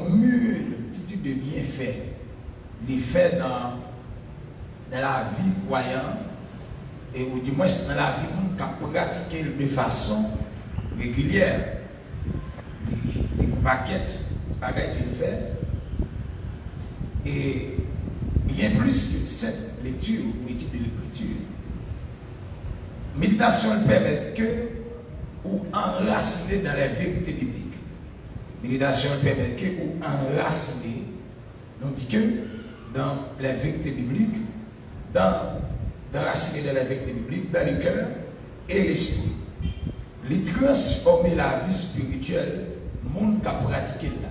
multitude de bienfaits, les faits dans la vie croyante, et ou du moins dans la vie qui a pratiqué de façon régulière. Les paquettes, bagages qu'il fait. Et bien plus que cette lecture ou étude de l'écriture, méditation permet que ou enraciner dans la vérité biblique. Méditation permet que ou enraciner, nous dit que dans la vérité biblique, d'enraciner dans la vérité biblique, dans le cœur et l'esprit. Les transformer la vie spirituelle, monde qui a pratiqué là,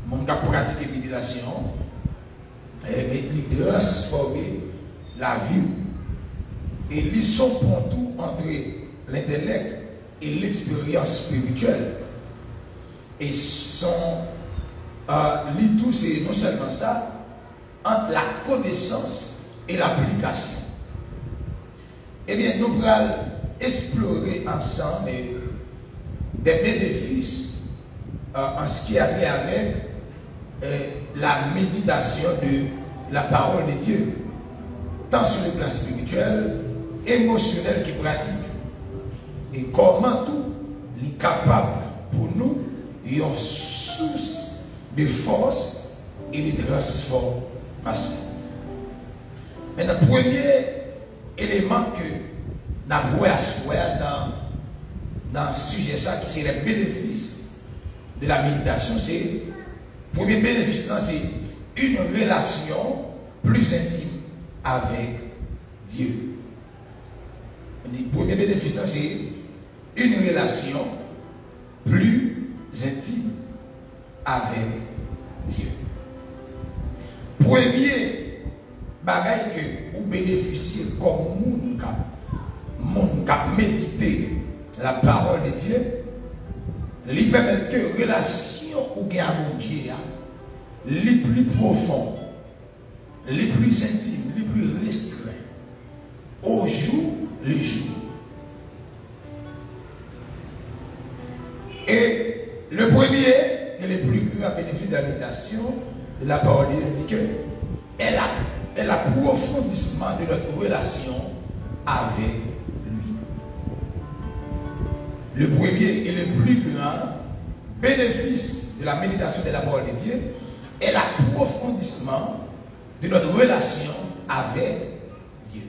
monde qui a pratiqué méditation, et les transformer la vie. Et ils sont pour tout entre l'intellect et l'expérience spirituelle. Et sont, tout c'est non seulement ça, entre la connaissance et l'application. Eh bien, nous allons explorer ensemble des bénéfices en ce qui a trait avec la méditation de la parole de Dieu, tant sur le plan spirituel, émotionnel qui pratique, et comment tout est capable pour nous une source de force et de transformation. Mais le premier élément que nous avons dans ce sujet, ça, qui c'est le bénéfice de la méditation, c'est le premier bénéfice, c'est une relation plus intime avec Dieu. Le premier bénéfice, c'est une relation plus intime avec Dieu. Premier bagage que vous bénéficiez comme monde qui méditer la parole de Dieu, lui permet que la relation ou bien avec Dieu, les plus profondes, les plus intimes, les plus restreintes, au jour le jour. Et le premier et le plus grand bénéfice de la méditation de la parole de Dieu, dit que est l'approfondissement de notre relation avec lui. Le premier et le plus grand bénéfice de la méditation de la parole de Dieu est l'approfondissement de notre relation avec Dieu.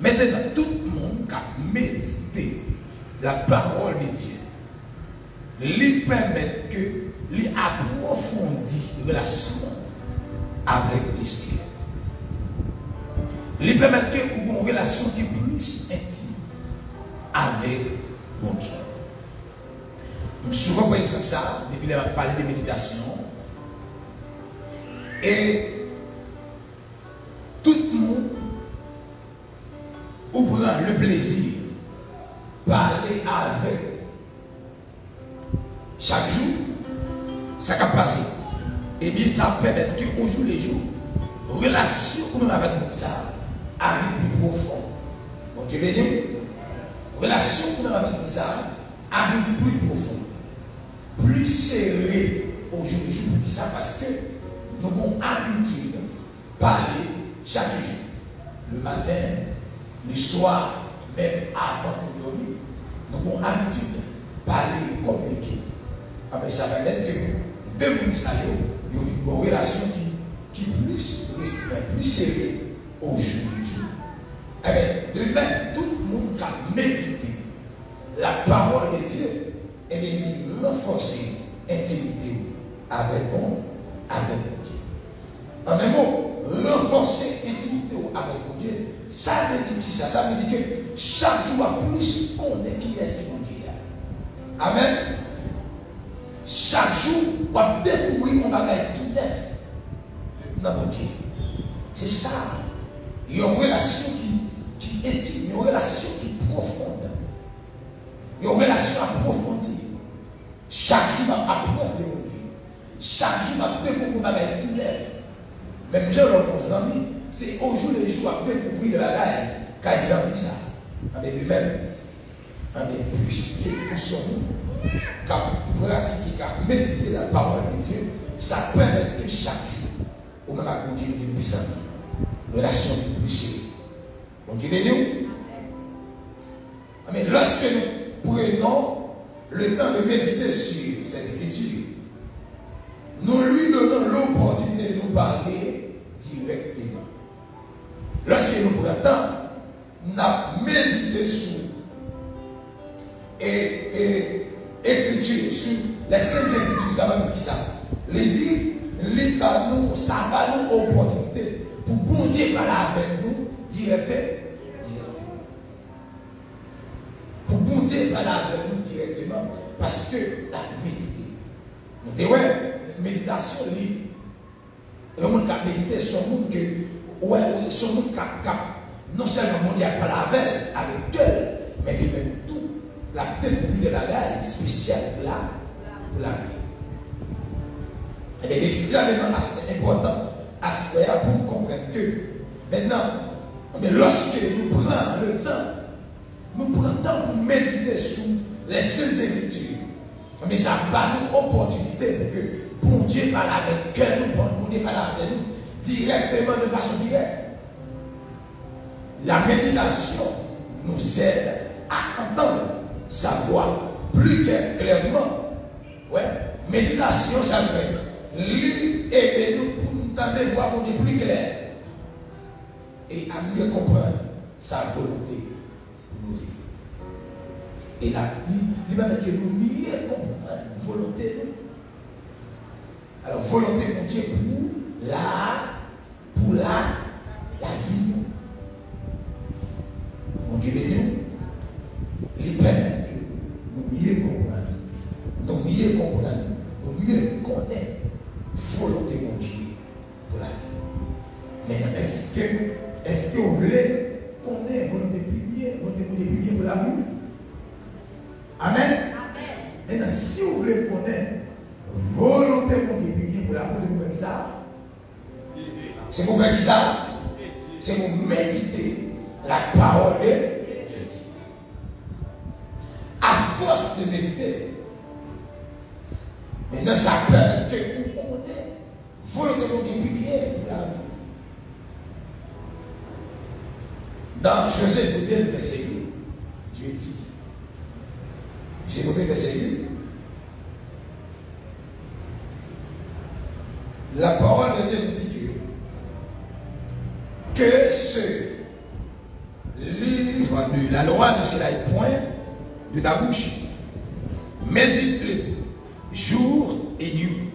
Maintenant, tout le monde qui a médité la parole de Dieu lui permet que lui approfondit la relation avec l'Esprit. Lui permet que vous avez une relation qui est plus intime avec mon Dieu. Souvent, par exemple, ça, depuis que je parle de méditation, et tout le monde prend le plaisir de parler avec chaque jour, ça va passer. Et bien, ça permet qu'au jour le jour, relation avec ça arrive plus profond. Donc, tu veux dire, relation avec ça arrive plus profond, plus serré au jour le jour. Ça parce que nous avons habitude de parler chaque jour, le matin, le soir, même avant de dormir. Nous avons habitude de parler, communiquer. Après ça va être que deux personnes qui ont une relation qui est plus restreinte, plus serrée au jour du jour. Eh bien, de même, tout le monde qui a médité la parole de Dieu, eh bien, il renforce l'intimité avec Dieu. En un mot, renforcer l'intimité avec Dieu, ça veut dire qui ça? Ça veut dire que chaque jour, plus qu'on est qui est ce Dieu. Amen. Chaque jour, on va découvrir un bagage tout neuf dans votre Dieu. C'est ça. Il y a une relation qui est intime, une relation qui est profonde. Il y a une relation approfondie. Chaque jour, on va apprendre de mon Dieu. Chaque jour, on va découvrir un bagage tout neuf. Même j'ai nos amis, c'est au jour le jour, on va découvrir de la gagne, quand ils ont dit ça. Avec lui-même. Mais puisque nous sommes pratiquer, méditer la parole de Dieu, ça permet que chaque jour, au même à Dieu, nous puissions relation plus serrée. On dit nous. Mais lorsque nous prenons le temps de méditer sur ces écritures, nous lui donnons l'opportunité de nous parler directement. Lorsque nous prenons le temps, nous avons médité sur écriture, sur les saintes écritures, ça va nous dire ça. Les dire, ça va nous opportunité pour bon Dieu parler avec nous directement. Pour bon Dieu parler avec nous directement, parce que la médité. Nous disons, ouais, la méditation libre. Et on a médité sur le monde que, ouais, sur le monde non seulement on y a parlé avec elle, mais il met tout la tête de la gaille spéciale là pour la vie. Et il est extrêmement important aspect pour comprendre que maintenant, mais lorsque nous prenons le temps pour méditer sur les saintes écritures, mais ça va nous opportunité pour que bon Dieu parle avec cœur, bon Dieu parle avec nous directement de façon directe. La méditation nous aide à entendre sa voix plus clairement. Ouais, méditation, ça fait lui aider nous pour nous entendre voir pour plus clair et à mieux comprendre sa volonté pour nous vivre. Et là, il va mettre nous mieux comprendre la volonté de nous. Alors, volonté de Dieu pour la vie. Mon Dieu béni, il permet que nous mieux comprendre, nous mieux connaître volonté de Dieu pour la vie. Mais est-ce que vous voulez connaître volonté plus bien pour la vie? Amen. Maintenant, si vous voulez connaître volonté plus bien pour la vie, c'est pour faire ça. C'est pour faire ça. C'est pour méditer la parole de Dieu. À force de méditer, maintenant ça permet que vous connaissez volonté de Dieu pour la vie. Dans Joseph, vous le verset 8, Dieu dit, j'ai coupé le verset 8, la parole de Dieu nous dit que ce livre de la loi ne sera point de ta bouche. Médite-le jour et nuit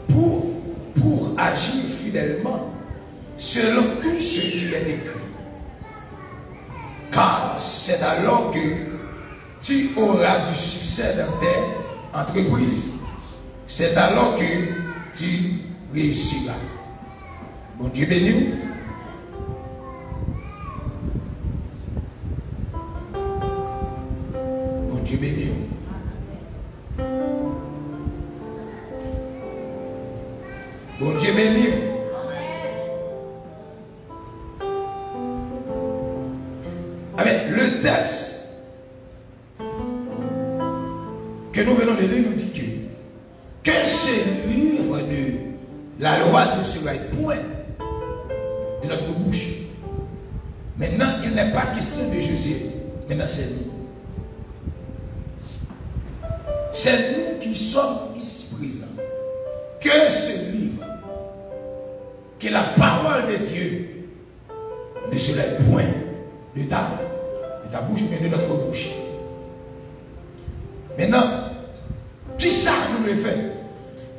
pour agir fidèlement selon tout ce qui est écrit. Car c'est alors que tu auras du succès dans tes entreprises. C'est alors que tu réussiras. Bon Dieu béni. Dieu béni. Bon Dieu béni. Amen. Le texte que nous venons de lire nous dit que ce livre de la loi ne sera point de notre bouche. Maintenant, il n'est pas question de Josué. Maintenant, c'est nous. C'est nous qui sommes ici présents. Que ce livre, que la parole de Dieu ne sera point de ta bouche, mais de notre bouche. Maintenant, qui ça nous le fait?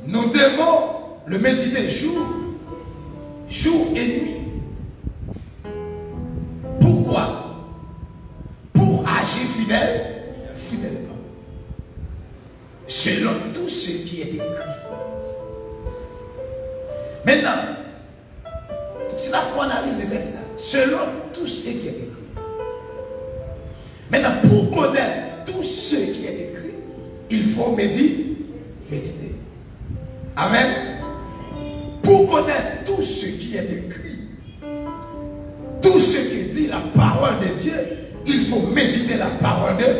Nous devons le méditer jour et nuit. Pourquoi? Pour agir fidèlement. Selon tout ce qui est écrit. Maintenant, c'est la fois analyse des textes là. Selon tout ce qui est écrit. Maintenant, pour connaître tout ce qui est écrit, il faut méditer. Amen. Pour connaître tout ce qui est écrit, tout ce que dit la parole de Dieu, il faut méditer la parole de Dieu.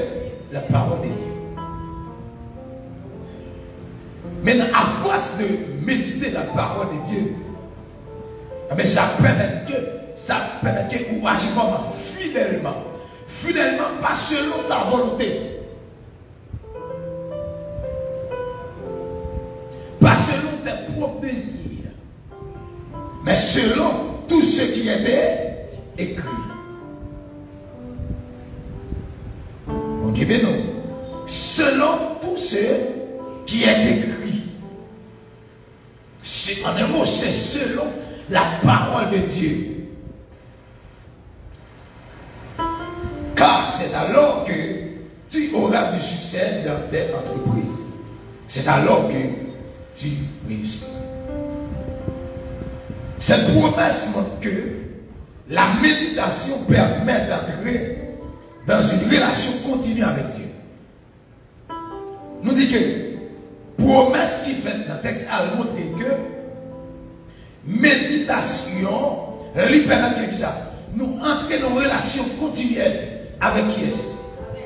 Maintenant, à force de méditer la parole de Dieu, mais ça permet que vous agissez fidèlement, pas selon ta volonté, pas selon tes propres désirs, mais selon tout ce qui est écrit. On dit bien non. Selon tout ce qui est écrit. En un mot, c'est selon la parole de Dieu. Car c'est alors que tu auras du succès dans tes entreprises. C'est alors que tu réussis. Cette promesse montre que la méditation permet d'entrer dans une relation continue avec Dieu. Nous dit que promesse qui fait dans le texte, elle montre que méditation lui permet que ça. Nous entrer dans une relation continuelle avec qui est-ce?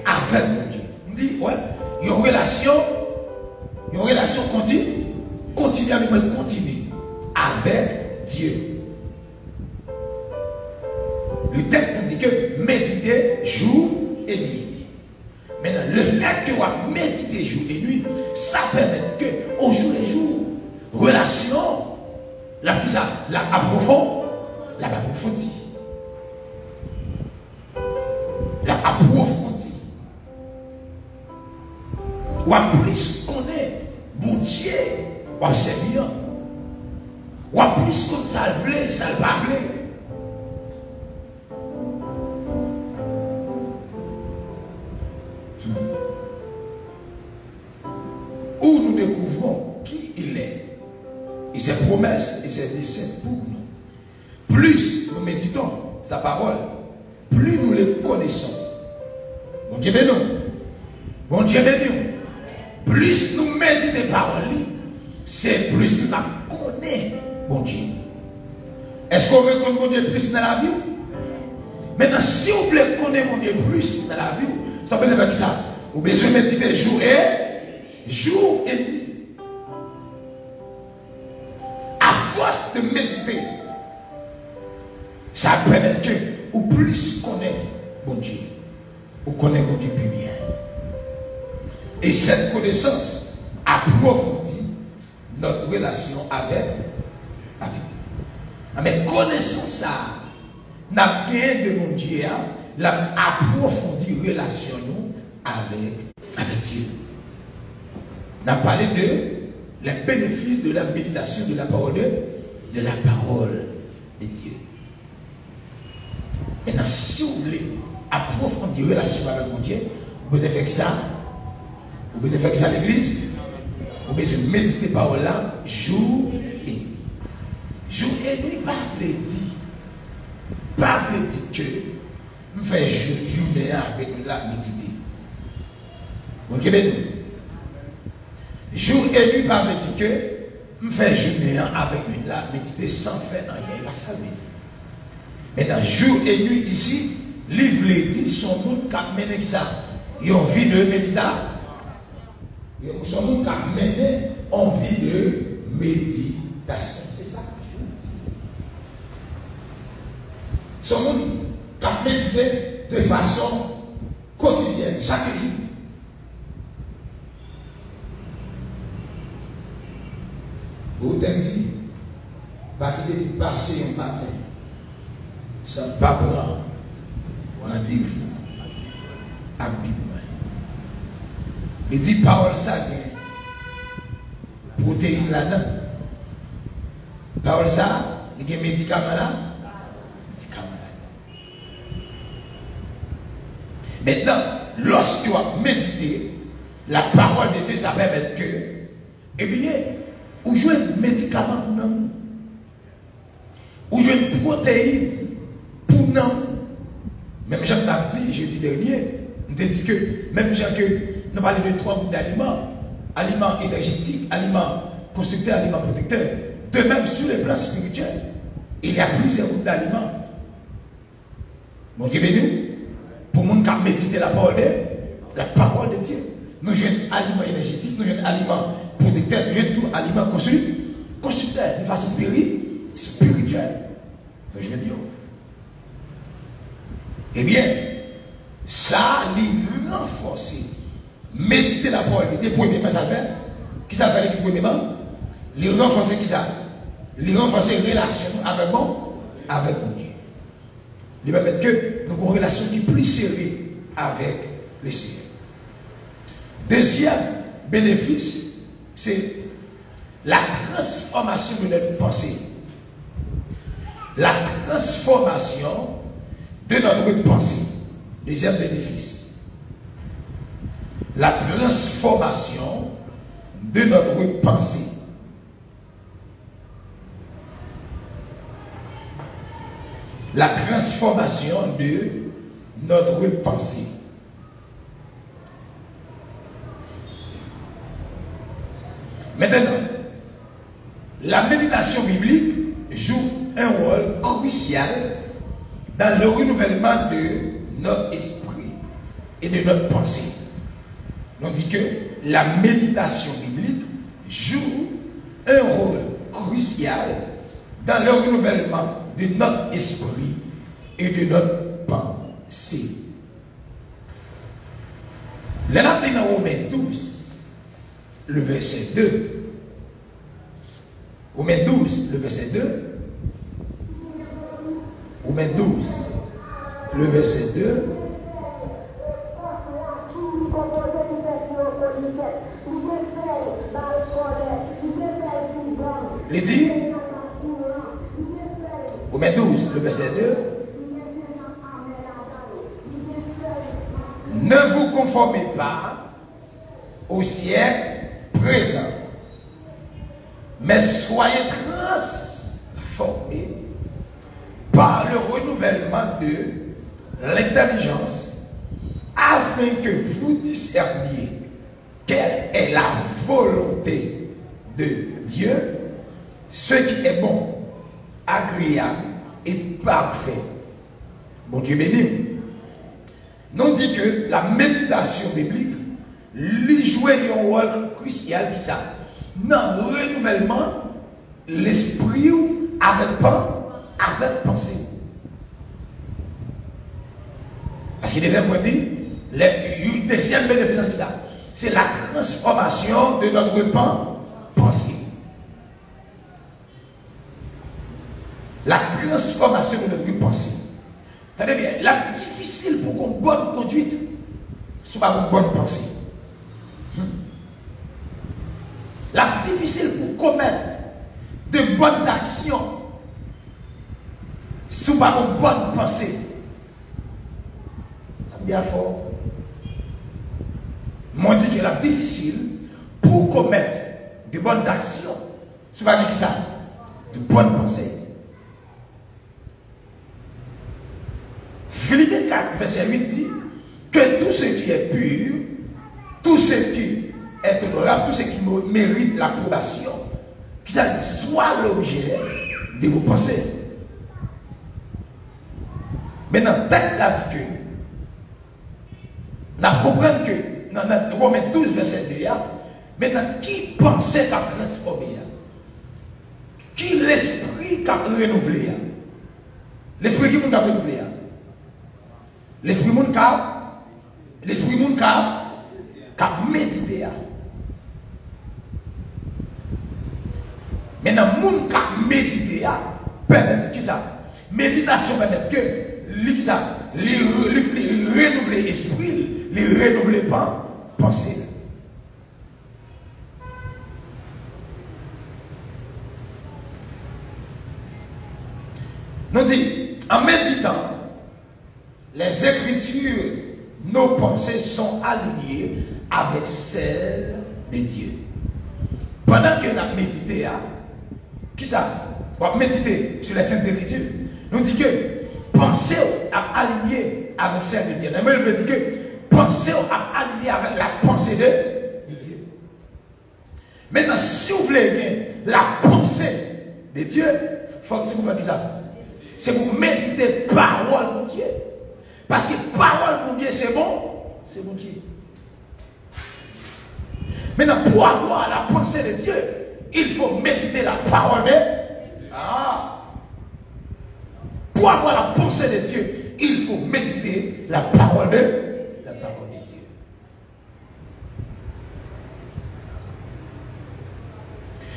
Avec Dieu. On dit, ouais, il y a une relation continue avec Dieu. Le texte nous dit que méditer jour et nuit. Maintenant, le fait que vous méditer jour et nuit, ça permet que au jour et jour, relation, la approfondie. Ou à plus connaître bon Dieu, ou à servir, ou à plus qu'on salve, ça le pas vrai. Où nous découvrons qui il est, et ses promesses et ses desseins pour nous. Plus nous méditons sa parole, plus nous les connaissons. Bon Dieu béni. Bon Dieu béni. Plus nous méditons les paroles, c'est plus nous connaissons bon Dieu. Est-ce qu'on veut connaître mon Dieu plus dans la vie? Maintenant, si vous voulez connaître mon Dieu plus dans la vie, ça peut faire ça. Vous avez besoin de méditer jour et nuit. À force de méditer, ça permet que vous plus connaissez mon Dieu. Vous connaissez mon Dieu plus bien. Et cette connaissance approfondit notre relation avec lui. Mais connaissance ça, n'a bien de mon Dieu, l'a approfondi relation nous avec Dieu. On a parlé de les bénéfices de la méditation de la parole de Dieu. Maintenant, si vous voulez approfondir relation avec mon Dieu, vous pouvez faire ça. Vous pouvez faire ça à l'église. Vous pouvez méditer par là jour et nuit. Jour et nuit, pas veut dire. Pas veut dire que je fais journée avec la méditer. Bon Dieu béni. Jour et nuit, pas veut dire que je fais journée avec la méditer sans faire rien. Pas ça méditer. Maintenant, jour et nuit ici, livre les dit, son monde qui a mené ça. Ils ont envie de méditation. Son monde qui a mené envie de méditation. C'est ça. Son monde qui a médité de façon quotidienne, chaque jour. Vous t'avez dit, va passer un matin. Sans pas prendre un livre à Bible. Il dit parole ça, protéine là-dedans. Parole ça, il y a des médicaments là. Maintenant, lorsque tu as médité, la parole de Dieu, ça permet que, eh bien, vous jouez un médicament pour nous. Vous jouez une protéine. Pour nous, même Jean t'a dit, jeudi dernier, on t'a dit que, même Jean que, nous parlons de 3 groupes d'aliments, aliments énergétiques, aliments constructeurs, aliments protecteurs. De même, sur les plans spirituels, il y a plusieurs groupes d'aliments. Mon Dieu béni, pour nous méditer la parole de Dieu. Nous jeunes aliments énergétiques, nous jeunes aliments protecteurs, nous jeunes tout aliments constructeurs, de façon spirituelle. Nous jeunes Dieu. Eh bien, ça, il renforce. Méditer la parole de Dieu, premièrement, ça fait. Qui ça fait l'église premièrement? Il renforce qui ça? Il renforce les relations avec mon Dieu. Il va mettre que nous avons une relation qui est plus sérieuse avec le Seigneur. Deuxième bénéfice, c'est la transformation de notre pensée. La transformation de notre pensée. Deuxième bénéfice. La transformation de notre pensée. La transformation de notre pensée. Maintenant, la méditation biblique joue un rôle crucial dans le renouvellement de notre esprit et de notre pensée. On dit que la méditation biblique joue un rôle crucial dans le renouvellement de notre esprit et de notre pensée. Là, dans Romains 12, le verset 2. Romains 12, le verset 2. Romains 12, le verset 2. Il dit, Romains 12, le verset 2. Ne vous conformez pas au siècle présent, mais soyez transformés par le renouvellement de l'intelligence, afin que vous discerniez quelle est la volonté de Dieu, ce qui est bon, agréable et parfait. Bon Dieu béni. Nous dit que la méditation biblique lui jouait un rôle crucial qui ça dans le renouvellement l'esprit avec pensée. Parce que deuxième point dit, le deuxième bénéfice c'est ça, c'est la transformation de notre pensée. La transformation de notre pensée. Tenez bien, la difficile pour une bonne conduite, c'est pas une bonne pensée. La difficile pour commettre de bonnes actions, c'est pas une bonne pensée. Ça bien fort. Moi, je dis que la difficile pour commettre de bonnes actions, c'est pas qui ça, de bonnes pensées. Philippiens 4, verset 8 dit que tout ce qui est pur, tout ce qui est honorable, tout ce qui mérite l'approbation, que ça soit l'objet de vos pensées. Maintenant, le texte là dit que, nous comprenons que, dans Romains 12, verset 2, maintenant, qui pensait qu'à transformer? Qui l'esprit qui a renouvelé? L'esprit qui a renouvelé? L'esprit moun ka méditer. Maintenant, moun ka méditer, permet qui ça? Méditation permet que, qui ça? Renouveler l'esprit, renouveler pensée. Nous dit, en méditant, les Écritures, nos pensées sont alignées avec celles de Dieu. Pendant que nous avons médité, qui ça? On va méditer sur les Saintes Écritures. Nous dit que pensée à aligner avec celle de Dieu. Mais il veut dire que pensée à aligner avec la pensée de Dieu. Maintenant, si vous voulez bien la pensée de Dieu, il faut que vous fassiez ça. C'est pour méditer parole de Dieu. Parce que parole mon Dieu, c'est bon Dieu. Maintenant, pour avoir la pensée de Dieu, il faut méditer la parole de Dieu. Pour avoir la pensée de Dieu, il faut méditer la parole de Dieu.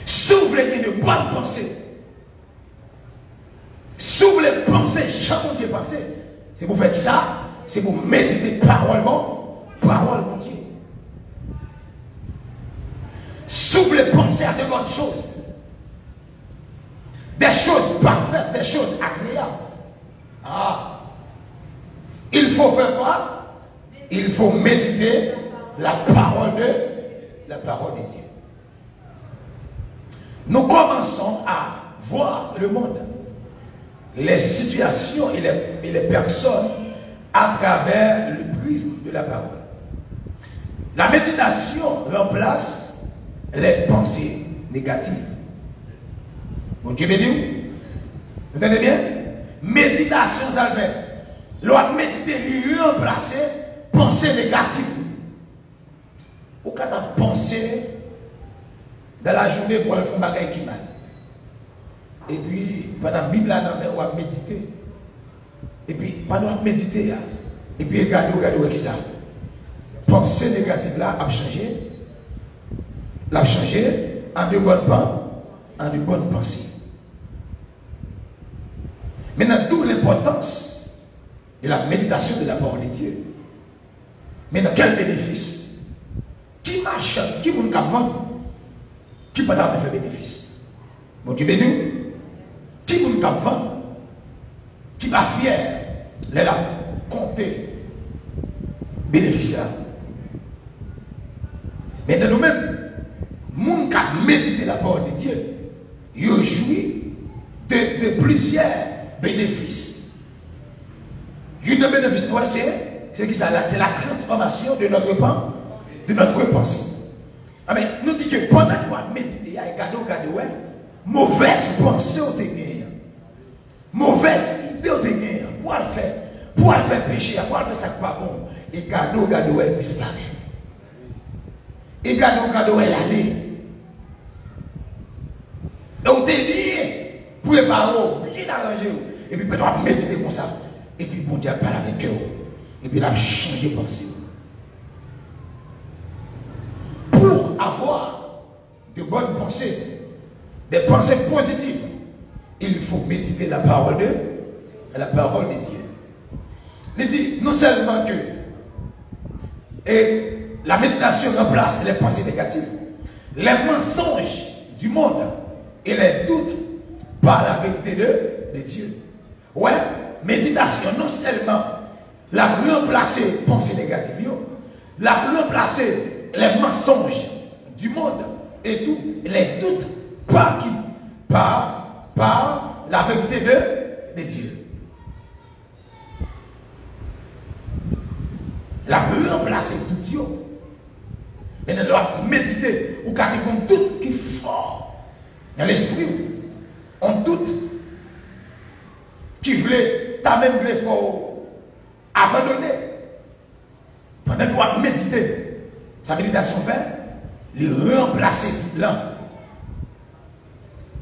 Si vous voulez qu'il y ait une bonne pensée, si vous voulez penser, jamais Dieu penser, c'est pour faire ça, c'est pour méditer parole mon Dieu. Si vous voulez penser à de bonnes choses, des choses parfaites, des choses agréables, il faut faire quoi? Il faut méditer la parole de Dieu. Nous commençons à voir le monde, les situations et les personnes à travers le prisme de la parole. La méditation remplace les pensées négatives. Mon Dieu béni. Vous entendez bien? Méditation, ça le fait. L'autre méditer, lui remplacer pensée négative. Ou quand on pense dans la journée pour faire un bagage qui mal. Et puis, pendant la Bible, on va méditer. Et puis, pendant la méditer, et puis, regardez ça. Pensée négative là, a changé. L'a changé en de bonnes pensées. Maintenant, d'où l'importance de la méditation de la parole de Dieu. Maintenant, quel bénéfice? Qui marche? Qui vous vendre? Qui peut avoir fait bénéfice? Mon Dieu béni. Qui vous vendre? Qui va fier? Les là, compter bénéficiaire. Maintenant, nous-mêmes, nous qui méditer la parole de Dieu, il jouit de plusieurs bénéfices. Une bénéfice, c'est qui ça? C'est la transformation de notre pensée. Mais nous disons que pendant qu'on médite, il y a un cadeau, mauvaise pensée au dégât. Mauvaise idée au dégât. Pour le faire pécher, pour le faire ça pas bon. Et cadeau, elle disparaît. Et cadeau, elle allait. Et on te dit, pour les parents, bien arrangé. Et puis, peut-être méditer comme ça. Et puis, bon Dieu parle avec eux. Et puis, il a changé de pensée. Pour avoir de bonnes pensées, des pensées positives, il faut méditer la parole de Dieu. Il dit, non seulement que la méditation remplace les pensées négatives, les mensonges du monde et les doutes par la vérité de Dieu. Ouais, méditation, non seulement la remplacer les pensées négatives, la remplacer les mensonges du monde et tout, les doutes par qui? Par la vérité de Dieu. La remplacer tout Dieu. Maintenant, on doit méditer ou garder un doute qui est fort dans l'esprit. On doute qui voulait, t'as même voulu faut abandonner. Pendant qu'on doit méditer, sa méditation fait, le remplacer tout l'an.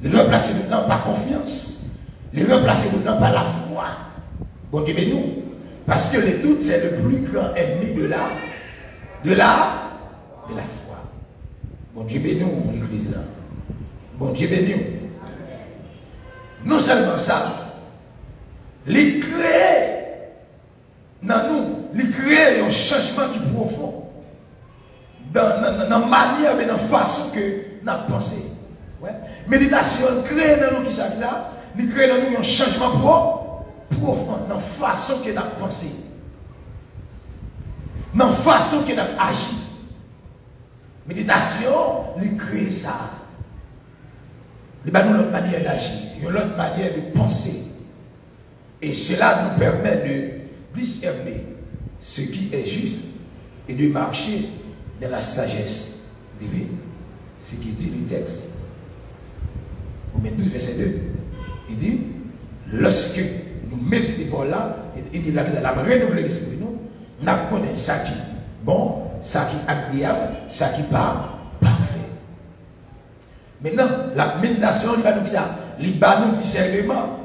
Le remplacer tout l'an par confiance. Le remplacer tout l'an par la foi. Bon Dieu, mais nous. Parce que le doute, c'est le plus grand ennemi de la foi. Bon Dieu bénis l'église là. Bon Dieu bénis. Non seulement ça, il crée dans nous, il crée un changement qui est profond. Dans la manière, mais dans la façon que nous avons pensé. Ouais. Méditation, crée dans nous qui s'agit là, il crée dans nous un changement profond dans la façon que nous avons pensé. Dans la façon que nous avons agi. Méditation, il crée ça. Il y a une autre manière d'agir, une autre manière de penser. Et cela nous permet de discerner ce qui est juste et de marcher dans la sagesse divine. Ce qui dit le texte. Romains 12, verset 2. Il dit, lorsque nous méditons Paul là, il dit là qu'il a renouvelé l'esprit nous, nous connaissons ça qui bon, ça qui agréable, ça qui pas parfait. Maintenant, la méditation, il va nous dire ça, il va nous discernement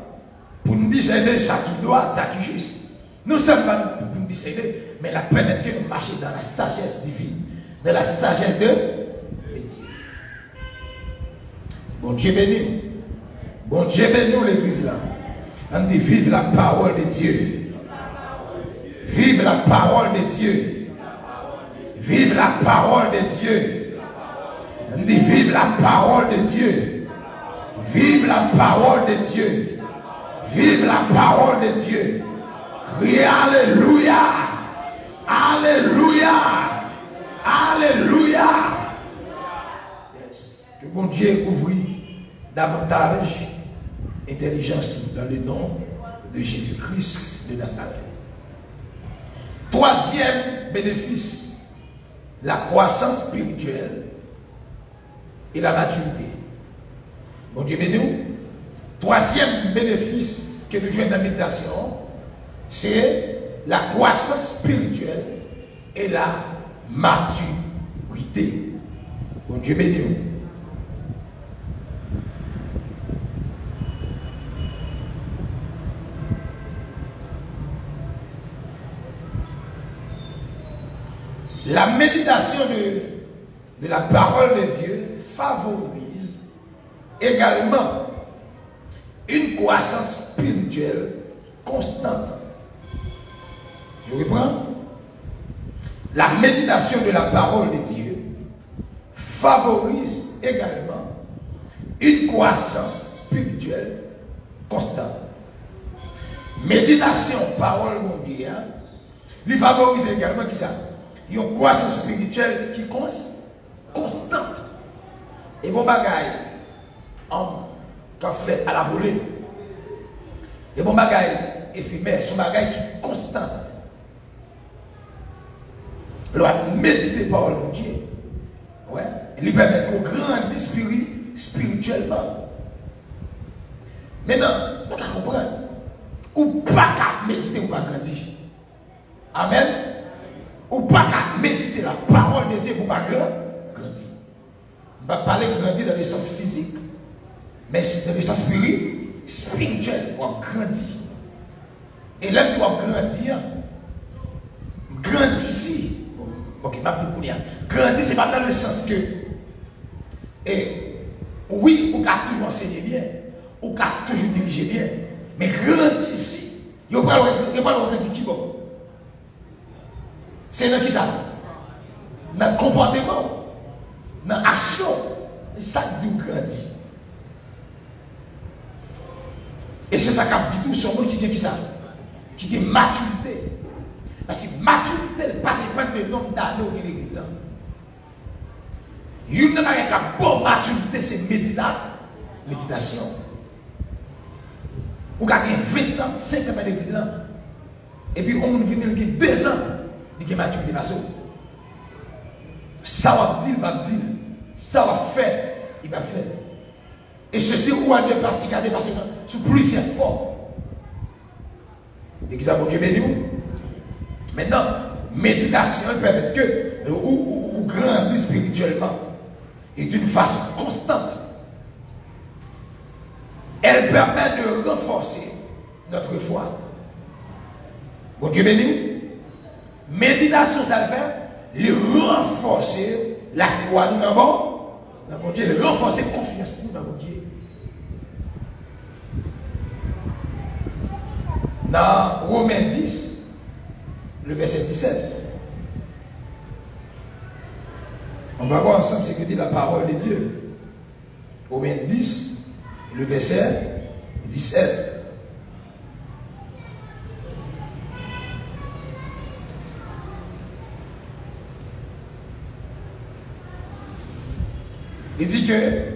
pour nous discerner ça qui doit, ça qui juste. Nous sommes pas pour nous discerner, mais la peine est que nous marchons dans la sagesse divine, dans la sagesse de Dieu. Bon Dieu béni. Bon Dieu béni l'église là. On dit vive la parole de Dieu. Vive la parole de Dieu. Vive la parole de Dieu. On dit vive la parole de Dieu. Vive la parole de Dieu. Vive la parole de Dieu. Criez Alléluia. Alléluia. Alléluia. Yes. Que bon Dieu ouvre davantage intelligence dans le nom de Jésus-Christ de Nazareth. Troisième bénéfice, la croissance spirituelle et la maturité. Bon Dieu béni. Troisième bénéfice que nous jouons dans la méditation, c'est la croissance spirituelle et la maturité. Bon Dieu béni. La méditation de la parole de Dieu favorise également une croissance spirituelle constante. Je reprends. La méditation de la parole de Dieu favorise également une croissance spirituelle constante. Méditation, parole de Dieu, lui favorise également qui ça? Une croissance spirituelle qui est constante. Et bon bagaille, quand fait à la volée. Et bon bagaille éphémère, son bagaille qui est constant. Alors, méditer parole de Dieu. Ouais. Il lui permet qu'on grandisse spirituellement. Maintenant, on va comprendre. Ou pas qu'à méditer ou pas grandir. Amen. Ou pas qu'à méditer la parole de Dieu pour pas grandir. On va parler de grandir dans le sens physique, mais dans le sens spirituel, on va grandir. Et là, tu vas grandir ici. Ok, ma petite poulière. Grandir, c'est pas dans le sens que, oui, on peut toujours enseigner bien, on peut toujours diriger bien, mais grandir ici, il n'y a pas de qui bon. C'est dans qui ça? Dans le comportement, dans l'action. Et ça dit grandir. Et c'est ça qu'a dit tout son mot qui dit ça? Qui dit maturité. Parce que maturité, elle pas dépend de nombre d'années qui existe. Une qui a bonne maturité, c'est méditation. Ou qui a 20 ans, 5 ans d'église. Et puis on vient de 2 ans. Il a maturité la sauce. Ça va dire, il va dire. Ça va faire, il va faire. Et ceci où a dépassé, il a dépassé sous plusieurs formes. Et qui ça, bon Dieu béni. Maintenant, méditation permet que ou grandir spirituellement et d'une façon constante. Elle permet de renforcer notre foi. Bon Dieu béni. Méditation, ça le fait, le renforcer la foi nous dans mon Dieu, le renforcer la confiance nous dans mon Dieu. Dans Romains 10, le verset 17, on va voir ensemble ce que dit la parole de Dieu. Romains 10, le verset 17. Il dit que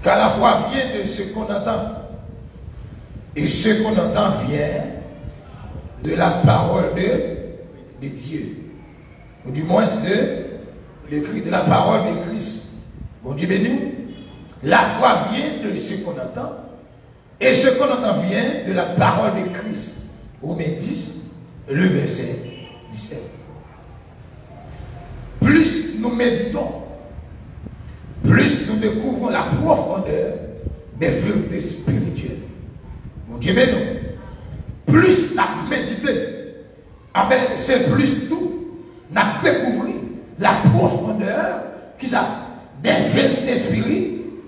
car la foi vient de ce qu'on entend. Et ce qu'on entend vient de la parole de Dieu. Ou du moins de l'écrit de la parole de Christ. Bon Dieu béni. La foi vient de ce qu'on entend. Et ce qu'on entend vient de la parole de Christ. Romains 10, le verset 17. Plus nous méditons, plus nous découvrons la profondeur des vérités spirituelles. Mon Dieu, mais nous, plus nous méditons, c'est plus tout, nous découvrons la profondeur qui ça, des vérités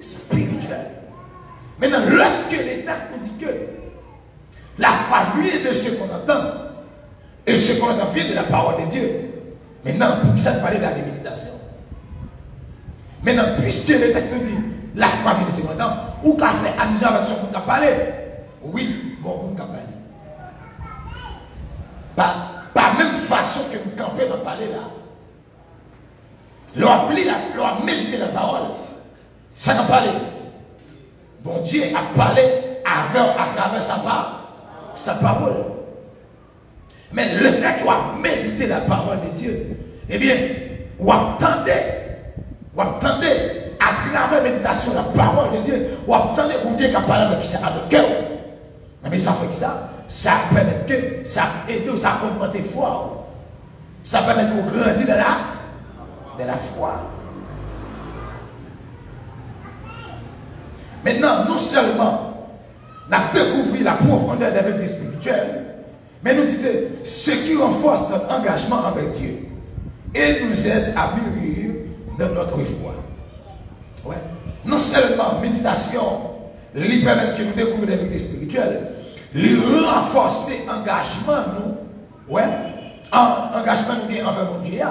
spirituelles. Maintenant, lorsque l'État nous dit que la foi vient de ce qu'on entend, et ce qu'on entend vient de la parole de Dieu, maintenant, pour qui ça te parler de la méditation? Maintenant, puisque l'État nous dit la foi vient de ce qu'on entend, ou qu'a fait allusion avec ce qu'on a parlé? Oui, bon, on a parlé. Par même façon que nous campons dans parler là. L'on médité la parole. Ça n'a parlé. Bon Dieu a parlé à travers sa parole. Mais le fait qu'on a médité la parole de Dieu, eh bien, on attendait à travers la méditation la parole de Dieu, on attendait pour Dieu qu'à parler avec eux. Mais ça fait que ça permet que ça aide, ça augmente la foi. Ça permet qu'on grandisse de la foi. Maintenant, non seulement nous avons découvert la profondeur des vérités spirituelles, mais nous disons ce qui renforce notre engagement avec Dieu et nous aide à mûrir dans notre foi. Ouais. Non seulement méditation, lui permet que nous découvrions les vérités spirituelles, lui renforcer l'engagement nous, ouais, engagement nous envers mon Dieu,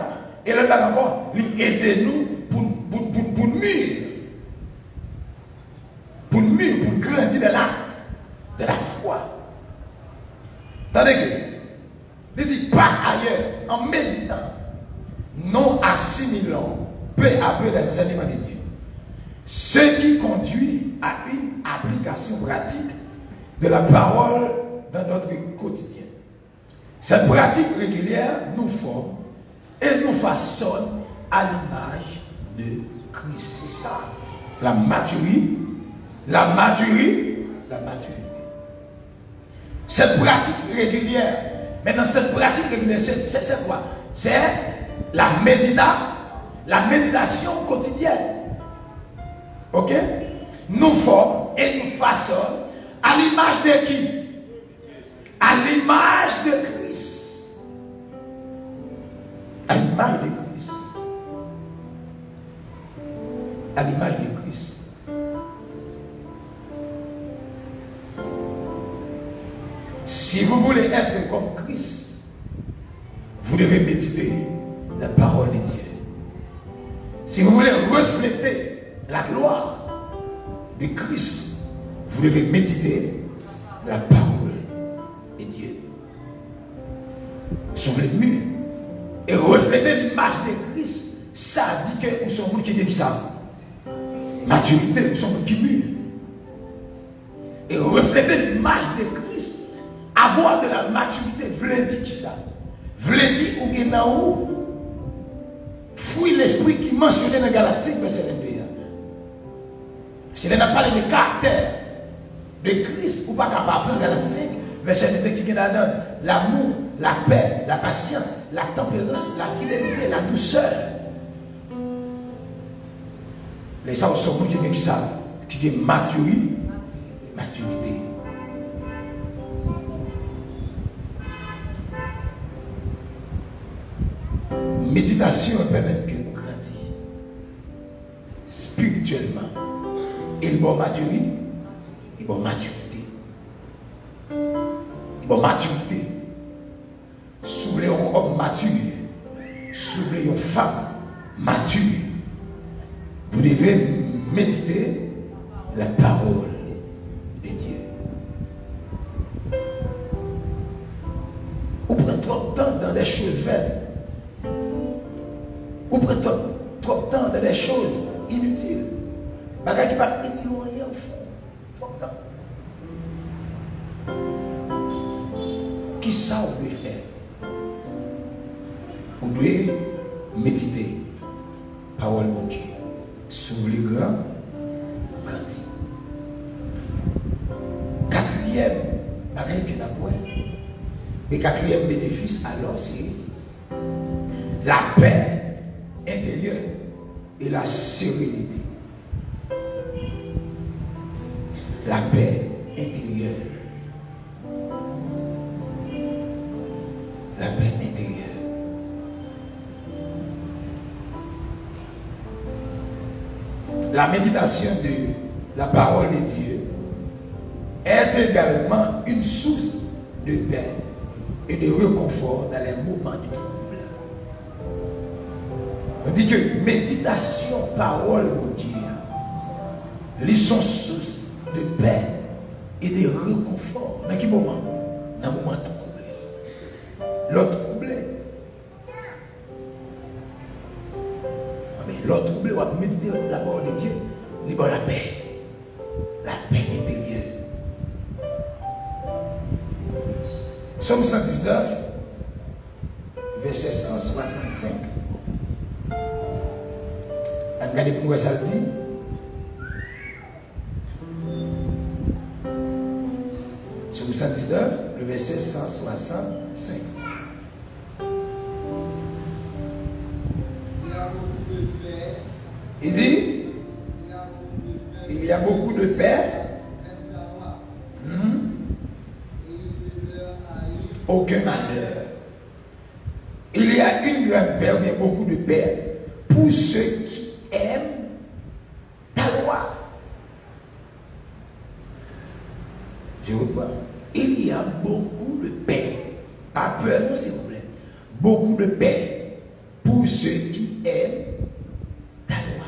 et le là encore, lui aider nous pour mûrir. Pour grandir de la foi. Tandis que, ne dit pas ailleurs, en méditant, non assimilons peu à peu les enseignements de Dieu. Ce qui conduit à une application pratique de la parole dans notre quotidien. Cette pratique régulière nous forme et nous façonne à l'image de Christ. C'est ça, la maturité. La maturité. Cette pratique régulière. Maintenant, cette pratique régulière, c'est quoi? C'est la méditation quotidienne. Ok? Nous formons et nous façonnons à l'image de qui? À l'image de Christ. À l'image de Christ. À l'image de Christ. Si vous voulez être comme Christ, vous devez méditer la parole de Dieu. Si vous voulez refléter la gloire de Christ, vous devez méditer la parole de Dieu. Sur les murs. Et refléter l'image de Christ, ça dit que nous sommes qui dit ça. Maturité, nous sommes qui mûrs. Et refléter l'image de Christ. Avoir de la maturité, veut dire qui ça? Veut dire ou qu'il n'a où? Fouille l'esprit qui mentionnait dans Galatie, verset 22. S'il n'a pas de caractère de Christ, ou pas capable de Galatie, verset 22 qui est dans l'amour, la paix, la patience, la tempérance, la fidélité, la douceur. Les gens sont qui ça? Qui est maturité. Méditation permet que nous grandissions spirituellement. Et le bon maturité. Il bon maturité. Il bon maturité. Soulever un homme mature. Soulever une femme mature. Vous devez méditer la parole de Dieu. Vous prenez trop de temps dans les choses vaines. Vous prenez trop de temps dans des choses inutiles. Bagage qui ne va pas utile rien au fond. Trop de temps. Qui ça vous devez faire? Vous devez méditer. Parole de Dieu. Sur les grands Et quatrième bénéfice, alors, c'est la paix intérieure et la sérénité. La paix intérieure. La paix intérieure. La méditation de la parole de Dieu est également une source de paix et de réconfort dans les moments de trouble. On dit que méditation, parole de Dieu, ils sont source de paix et de réconfort. Dans quel moment? Dans le moment de trouble. L'autre troublé. Mais l'autre troublé va méditer la parole de Dieu. Il va la paix. La paix intérieure. Somme 119, verset 165. Regardez pour nous ça le dit. Somme 119, le verset 165. Il dit, il y a beaucoup de paix. Aucun malheur. Il y a une grande paix, mais beaucoup de paix pour ceux qui aiment ta loi. Je reprends. Il y a beaucoup de paix. Pas peur, non, s'il vous plaît. Beaucoup de paix pour ceux qui aiment ta loi.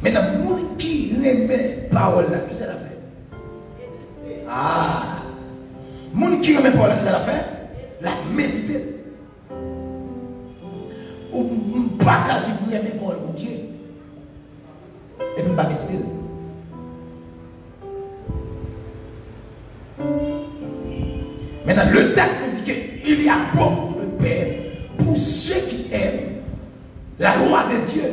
Maintenant, le monde qui remet parole là, qu'est-ce que ça fait? Ah! Le monde qui remet parole là, qu'est-ce que ça fait? La méditer. Ou pas qu'à dire pour remettre parole pour Dieu. Et puis, pas méditer. Maintenant, le texte nous dit qu'il y a beaucoup de paix pour ceux qui aiment la loi de Dieu.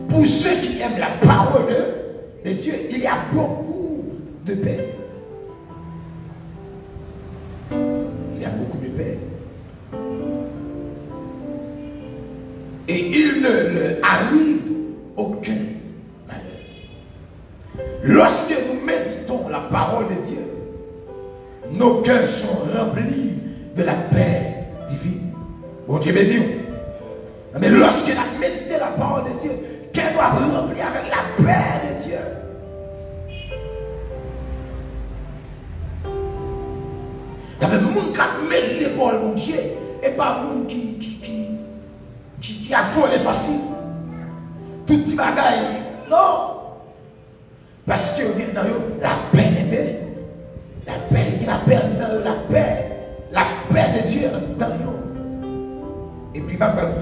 Pour ceux qui aiment la parole de Dieu, il y a beaucoup de paix. Il y a beaucoup de paix. Et il ne leur arrive aucun malheur. Lorsque nous méditons la parole de Dieu, nos cœurs sont remplis de la paix divine. Bon Dieu béni. Mais lorsque nous avons médité la parole de Dieu, qu'elle doit remplir avec la paix de Dieu. Il y avait des gens qui ont médité la parole de Dieu et pas des gens qui a volé facile. Tout petit bagaille. Non. Parce que dans la paix de Dieu. La paix de Dieu dans eux. Et puis,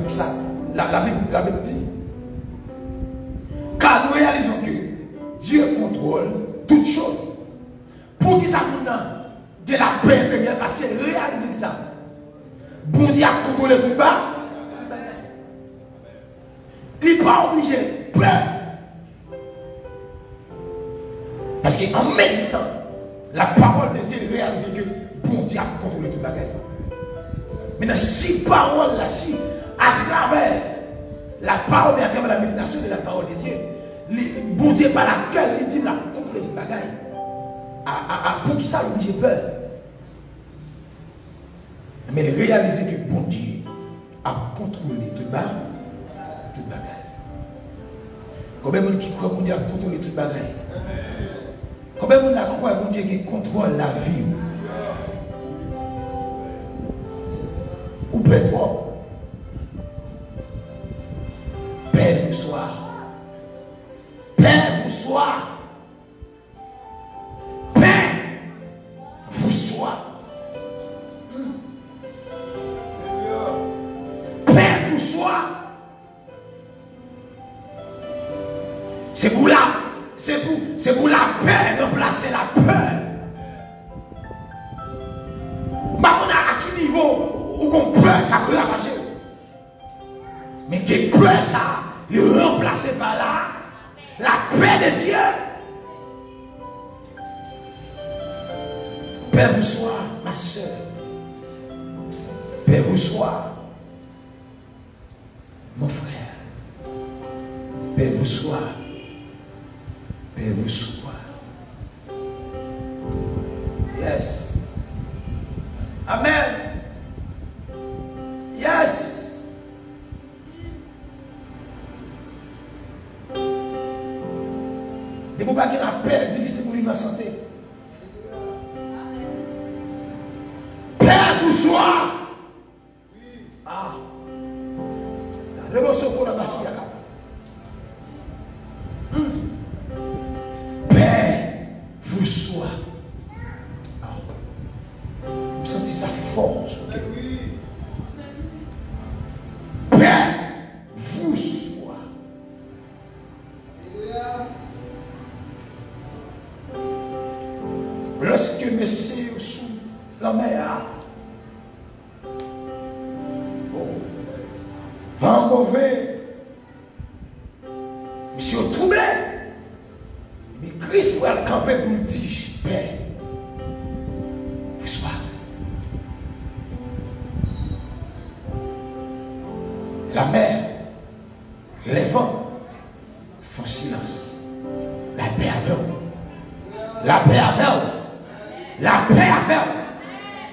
ça, la Bible dit, car nous réalisons que Dieu contrôle toutes choses. Pour qu'il s'agisse de la paix intérieure, parce qu'il réalise ça. Bon Dieu a contrôlé tout bas. Il n'est pas obligé de peur. Parce qu'en méditant, la parole de Dieu réalise que bon Dieu a contrôlé toute la guerre. Maintenant, si parole là, si à travers la parole et à travers la méditation de la parole de Dieu, bon Dieu par laquelle il dit la contrôler toute la guerre, pour qui ça l'oblige peur. Mais réaliser que bon Dieu a contrôlé toute la guerre. Combien de gens qui croient que bon Dieu a contrôlé toute la guerre? Combien de gens croient que bon Dieu qui contrôle la vie? Ou peut-être paix vous soit. Paix vous soit. Paix vous soit. Paix vous soit. C'est pour la paix remplacer la peur. Mais à quel niveau où on peur qu'à ravager? Mais quelle peur ça, le remplacer par la paix de Dieu. Paix vous soit, ma soeur. Paix vous soit, mon frère. Paix vous soit. Paix vous soit. Yes. Amen. Yes. Et vous pas la paix, difficile pour vivre en santé. Paix vous soit. Ah. Le mot secours la bassi. Paix vous soit. Vous sentez sa force. Okay? Paix vous soit. Lorsque messieurs sous la mer, vent mauvais, monsieur troublé, mais Christ va le camper pour lui dire paix, vous soyez. La mer, les vents font silence. La paix avec vous. La paix avec vous. La paix avec vous.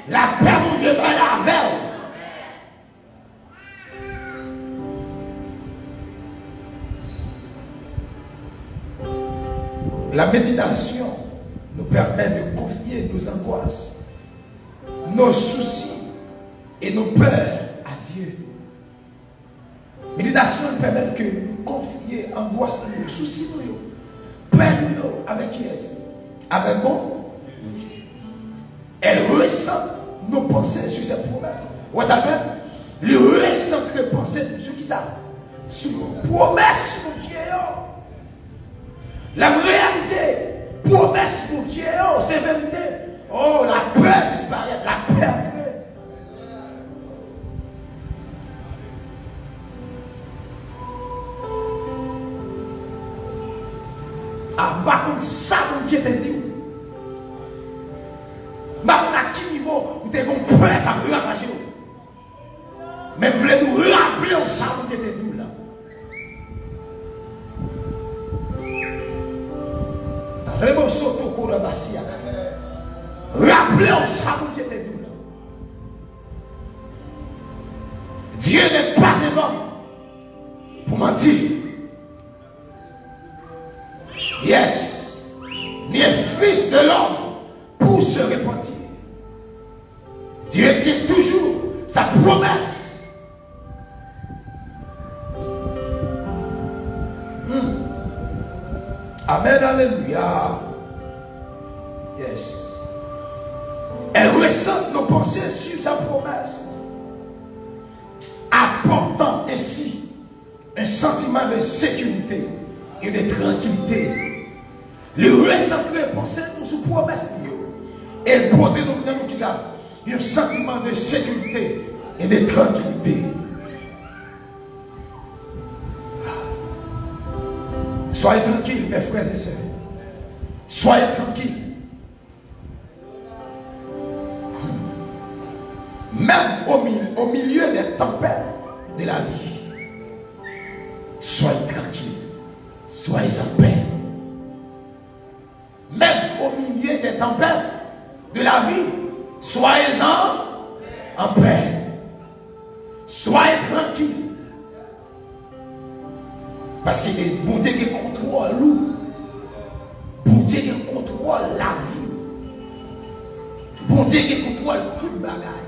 La paix vous demande avec vous. La méditation nous permet de confier nos angoisses, nos soucis et nos peurs à Dieu. Méditation nous permet de confier angoisse, nos soucis, nos peurs avec qui est-ce? Avec mon Dieu. Elle ressent nos pensées sur ses promesses. Vous savez, le ressent les pensées sur qui ça? Sur nos promesses, mon Dieu. La réaliser, promesse pour Dieu, c'est vérité. Oh, la peur disparaît, la peur. Ah, par contre, ça, mon Dieu t'a dit. Par contre, à quel niveau vous êtes prêt à ravager? Mais vous voulez nous rappeler ça, mon Dieu t'a dit là. Rappelez-vous ça, mon Dieu était doux. Dieu n'est pas un homme pour mentir. Yes. Ni un fils de l'homme pour se repentir. Dieu tient toujours sa promesse. Amen, alléluia. Yes. Elle ressent nos pensées sur sa promesse, apportant ainsi un sentiment de sécurité et de tranquillité. Le ressent de pensées sur sa promesse, elle porte nous qui ça, un sentiment de sécurité et de tranquillité. Soyez tranquilles, mes frères et sœurs. Soyez tranquilles. Même au milieu des tempêtes de la vie, soyez tranquilles. Soyez en paix. Même au milieu des tempêtes de la vie, soyez en paix. Soyez tranquilles. Parce que bon Dieu qui contrôle nous. Bon Dieu qui contrôle la vie. Bon Dieu qui contrôle tout le bagage.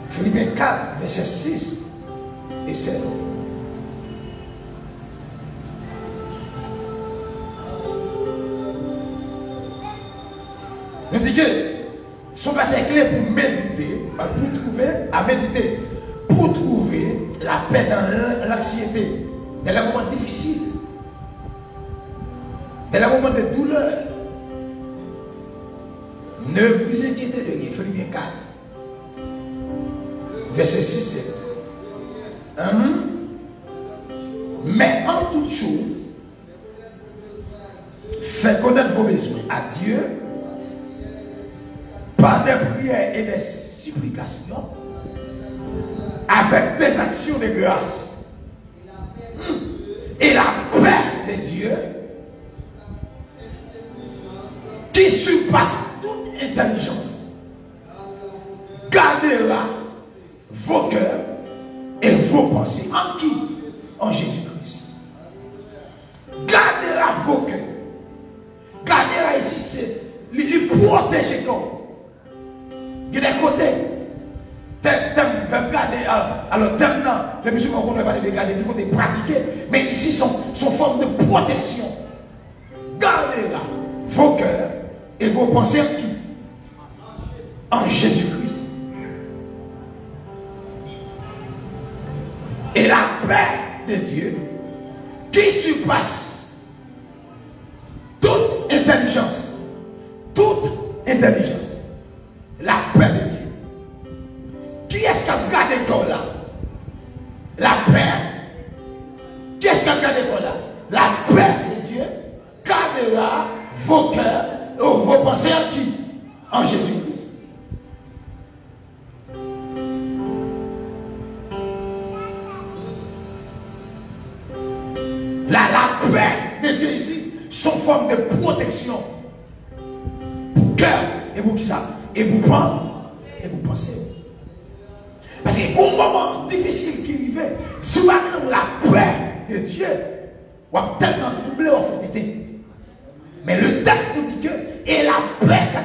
Philippiens 4, verset 6 et 7. Nous dit que son verset clé pour méditer, pour trouver, à méditer, pour trouver la paix dans l'anxiété, dans les moments difficiles, dans les moments de douleur. Ne vous inquiétez de rien. Philippiens 4, verset 6, 7. Mais en toute chose, Faites connaître vos besoins à Dieu par des prières et des supplications avec des actions de grâce. Et la paix de Dieu qui surpasse toute intelligence gardera vos cœurs et vos pensées. En qui? En Jésus-Christ. Gardera vos cœurs. Gardera ici, c'est les protéger comme. Il y a des côtés. Alors, thème là, les musulmans ne vont pas les garder, ils vont les pratiquer. Mais ici, sont forme de protection. Gardera vos cœurs et vos pensées en qui? En Jésus-Christ. Et la paix de Dieu qui surpasse toute intelligence, la paix de Dieu. Qui est-ce qui a gardé ton là? La paix. Qui est-ce qui a gardé ton là? La paix de Dieu gardera vos cœurs, vos pensées en qui? En Jésus-Christ. La paix de Dieu ici, sont forme de protection pour cœur et pour qui ça? Et pour penser. Parce qu'il y a un moment difficile qui arrive. Si vous avez la paix de Dieu, vous avez tellement troublé en fait. Mais le texte nous dit que, et la paix qu'a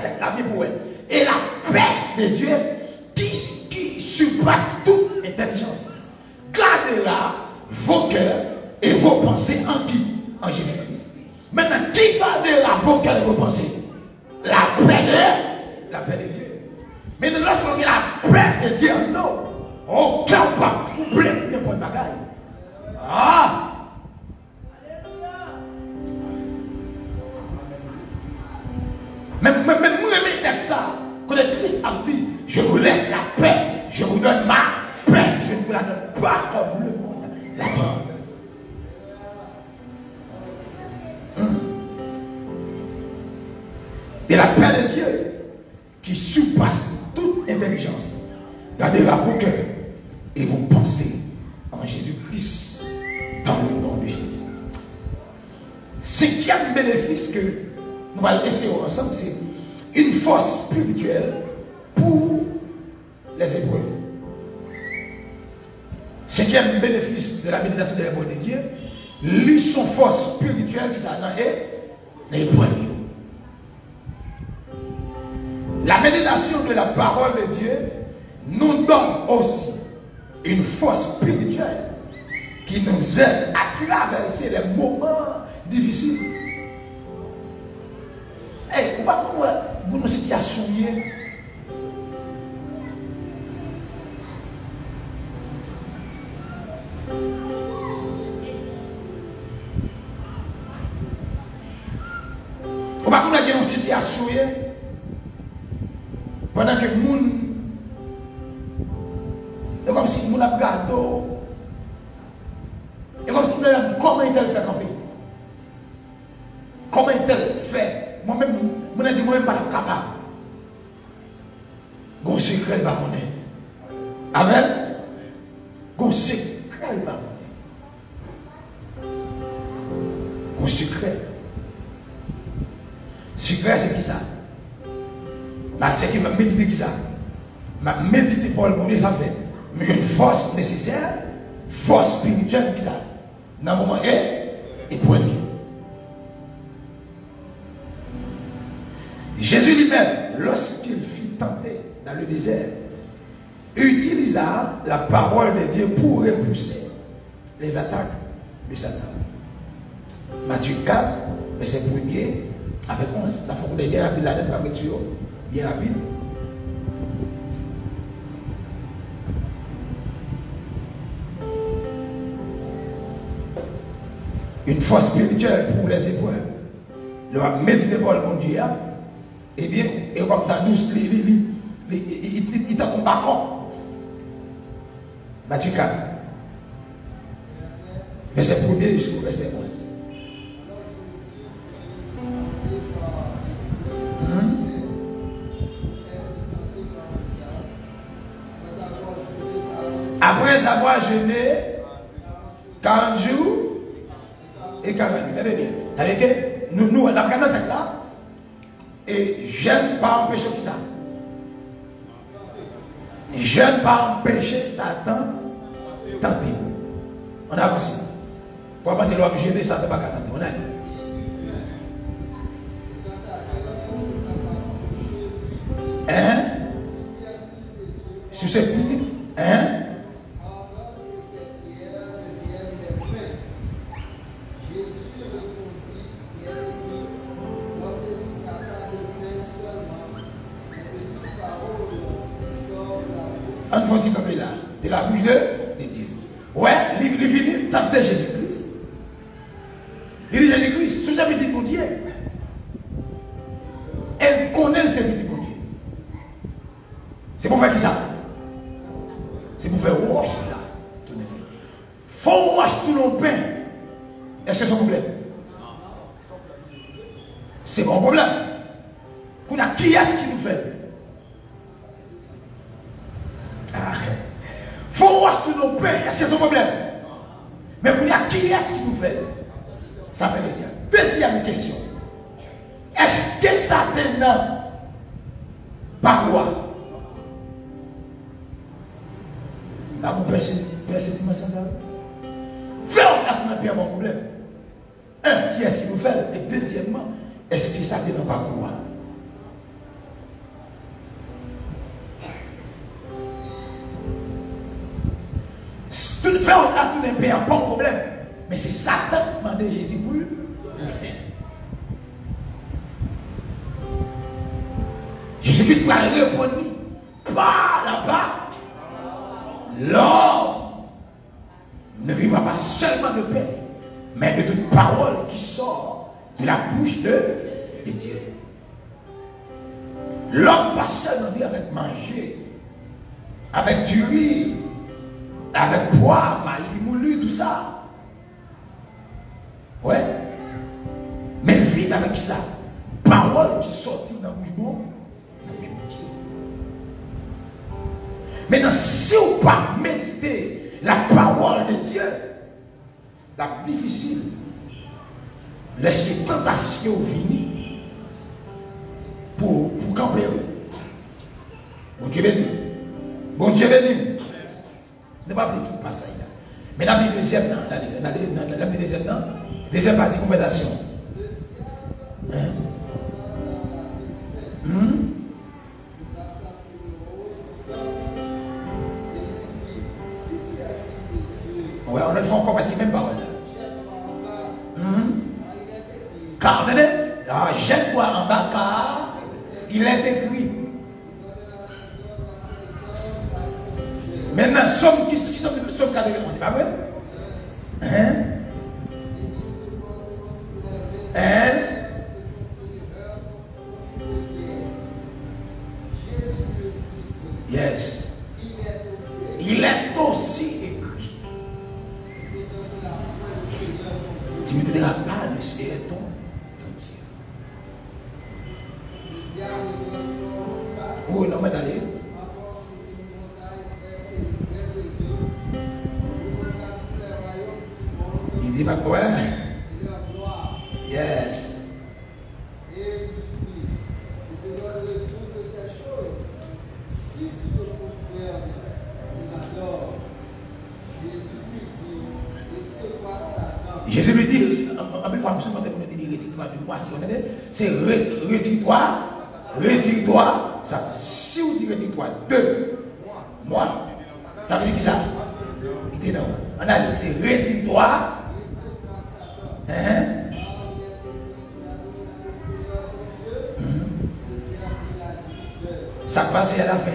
pour elle, et la paix de Dieu qui surpasse toute intelligence, gardera vos cœurs et vos pensées en qui? En Jésus-Christ. Maintenant, qui gardera vos cœurs et vos pensées? La paix de Dieu. Mais lorsqu'on a la paix de Dieu, non, on ne peut pas troubler n'importe bagaille. Ah! Mais ça, quand le Christ a dit, je vous laisse la paix, je vous donne ma paix, je ne vous la donne pas comme le monde la donne. Et la paix de Dieu qui surpasse toute intelligence gardera vos cœurs et vos pensées en Jésus-Christ, dans le nom de Jésus. Cinquième bénéfice que nous allons laisser ensemble, c'est une force spirituelle pour les épreuves. Cinquième bénéfice de la méditation de l'épreuve de Dieu, lui son force spirituelle qui s'en est l'épreuve. La méditation de la parole de Dieu nous donne aussi une force spirituelle qui nous aide à traverser les moments difficiles. Hey, vous ne pouvez pas voir une situation. Vous ne pouvez pas voir une situation. Pendant que les gens, c'est comme si les gens ont gardé, c'est comme si les gens ont dit comment il fait camper. Comment il fait. Moi-même, je ne suis pas capable. Mon secret va connaître. Amen. Mon secret va connaître. Mon secret. Secret, c'est qui ça? C'est qui m'a médité qui ça? M'a médité pour le bon Dieu, ça fait. Mais une force nécessaire, force spirituelle qui ça? Dans le moment et pour lui. Jésus lui-même, lorsqu'il fut tenté dans le désert, utilisa la parole de Dieu pour repousser les attaques de Satan. Matthieu 4, verset 1er, avec 11. La fois qu'on est bien rapide là-dedans, bien rapide. Une force spirituelle pour les épreuves. Le méditer pour le bon Dieu. Eh bien, et comme dans douce, il t'a combattu. Matthieu 4. Verset 1er jusqu'au verset 11. Après avoir jeûné 40 jours et 40 nuits. Vous avez bien. C'est-à-dire que nous, on a pris notre tête là. Et jeûne pas empêcher qui ça. Jeûne pas empêcher Satan tenter. On avance. Pour passer l'homme jeûner, Satan pas tenter. On a dit. Hein? Sur cette petite. Hein? On faut dire comme là, de la bouche de Dieu. Ouais, il vient tenter Jésus-Christ. Il dit Jésus-Christ, sous sa petite pour Dieu. Elle connaît le service pour Dieu. C'est pour faire qui ça? C'est pour faire wash là. Faut wash tout le pain. Est-ce que c'est son problème? C'est mon problème. Qui est-ce qui nous fait? Faut wash tout nos pains. Est-ce que c'est son problème? Mais qui est-ce qui nous fait? Ça veut dire. Deuxième question. Est-ce que Satan n'a pas quoi? Là, mon père, c'est dimension ça. Faire on a bien mon problème. Un, qui est-ce qui nous fait? Et deuxièmement, est-ce que Satan n'a pas quoi? Tout faire on a tout un peu un bon problème. Mais c'est Satan qui m'a demandé Jésus pour le faire. Jésus-Christ va répondre, pas là-bas. L'homme ne vivra pas seulement de pain, mais de toute parole qui sort de la bouche de Dieu. L'homme pas seulement vit avec manger, avec du riz, avec boire, maïs moulu, tout ça. Ouais. Mais vit avec ça. Parole qui sortit dans le bouche de maintenant, si on ne pas méditer la parole de Dieu, la difficile, laissez tentation venir pour camper. Bon Dieu béni. Bon Dieu béni. Ne pas oublier tout le passage là. Mais dans la deuxième partie de conversation. Hein? Ouais, on a fait encore parce qu'il n'y a même parole là. Car, jette-toi en bas car il est écrit. Maintenant, qui sommes 4 c'est pas vrai? Hein? Hein? Yes. Il est aussi écrit. Tu ne te diras pas, le Seigneur est ton Dieu. Oui, non, mais d'aller. Il dit, ma quoi? Yes. Et il dit, je te donne le tout de ces choses. Si tu te consternes et m'adores, Jésus lui dit, et c'est quoi Satan? Jésus lui dit, en plus, fois, nous dit, retire-toi de moi. C'est retire-toi, ça. Si vous dites retire-toi de moi, ça veut dire qui ça? Il dit non. On a dit, c'est retire-toi. Hein? Ça passe à la fin.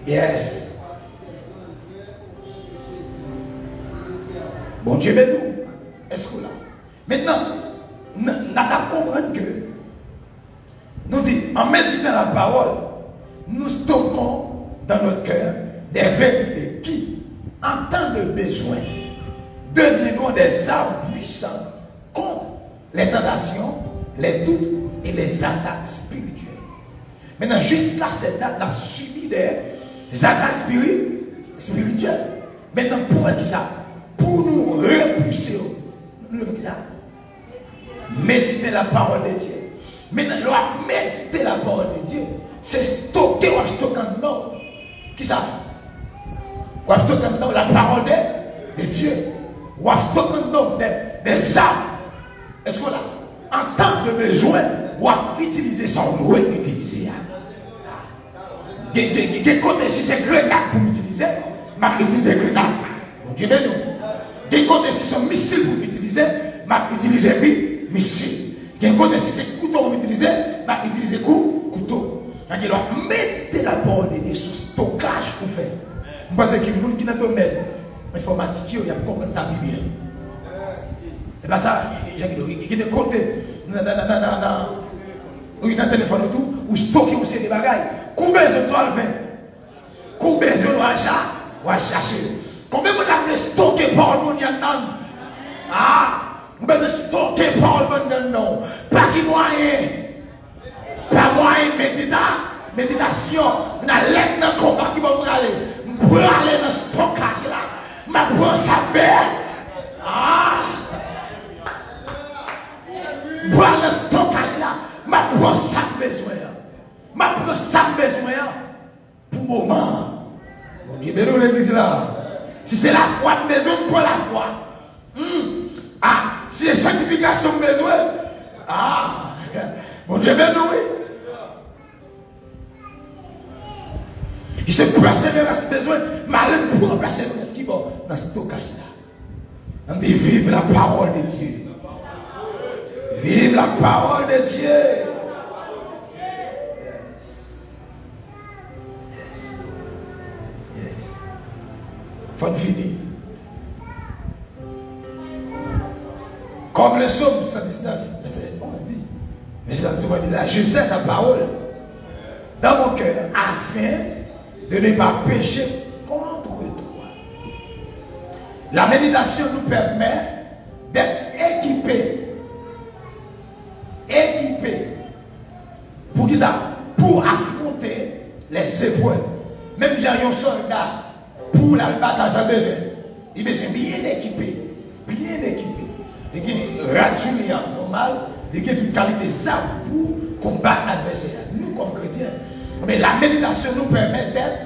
Yes. Bon Dieu, mais nous, est-ce que là? Maintenant, nous avons compris que nous disons, en méditant la parole, nous stockons dans notre cœur des vérités qui, en temps de besoin, deviendront des armes puissantes contre les tentations, les doutes et les attaques spirituelles. Maintenant, jusqu'à cette date, on a subi Zakat spirituel. Maintenant, pour qui ça? Pour nous repousser. Nous faisons ça. Méditer la parole de Dieu. Maintenant, nous méditer la parole de Dieu. C'est stocker ou stocker dans qui ça? Ou stocker dans la parole de Dieu. Ou stocker dans des âmes. Est-ce qu'on a en temps de besoin, ou utiliser son ou utiliser. Des côtés si c'est grenade pour m'utiliser, m'a utiliser grenade. Bon Dieu de nous. Des côtés si c'est missile pour m'utiliser, m'a utiliser missile. Des côtés si c'est couteau pour m'utiliser, m'a utiliser couteau. Alors méditer la parole de Dieu sur stockage pour faire. Je pense que les gens qui n'ont pas de informatique, ils ont compris ça bien. Et bien ça, il y a des côtés dans le téléphone et tout, ou stocker aussi des bagages. Combien de temps le fait? Combien de temps on va chercher? Combien de temps on va stocker par le monde? Ah, on va stocker par le monde. Pas qui moyen. Pas moyen méditation. On a l'aide dans le combat qui va nous aller. Pour aller dans le stockage là. Ma prends sa mère. Ah. Pour aller dans le stockage là. Ma prends sa besoin. Ma prends sa besoin. Pour le moment. Bon Dieu, bénis l'église là. Si c'est la foi de besoin, pour la foi. Ah, si c'est sanctification de besoin. Ah. Bon Dieu, bénis oui. Il se persévérance besoin, malin pour persévérance qui va dans ce stockage là. On dit vive la parole de Dieu. Vive la parole de Dieu. Yes. Faut finir. Comme le psaume 119, verset 11 dit. Mais ça dit là, je sais ta parole dans mon cœur afin de ne pas pécher contre toi. La méditation nous permet d'être équipés. Pour qui ça? Pour affronter les épreuves. Même si j'ai un soldat pour la bataille, ça besoin. Il est bien équipé. Bien équipé. Il est rationnel, normal. Il a toute qualité ça pour combattre l'adversaire. Nous, comme chrétiens. Mais la méditation nous permet d'être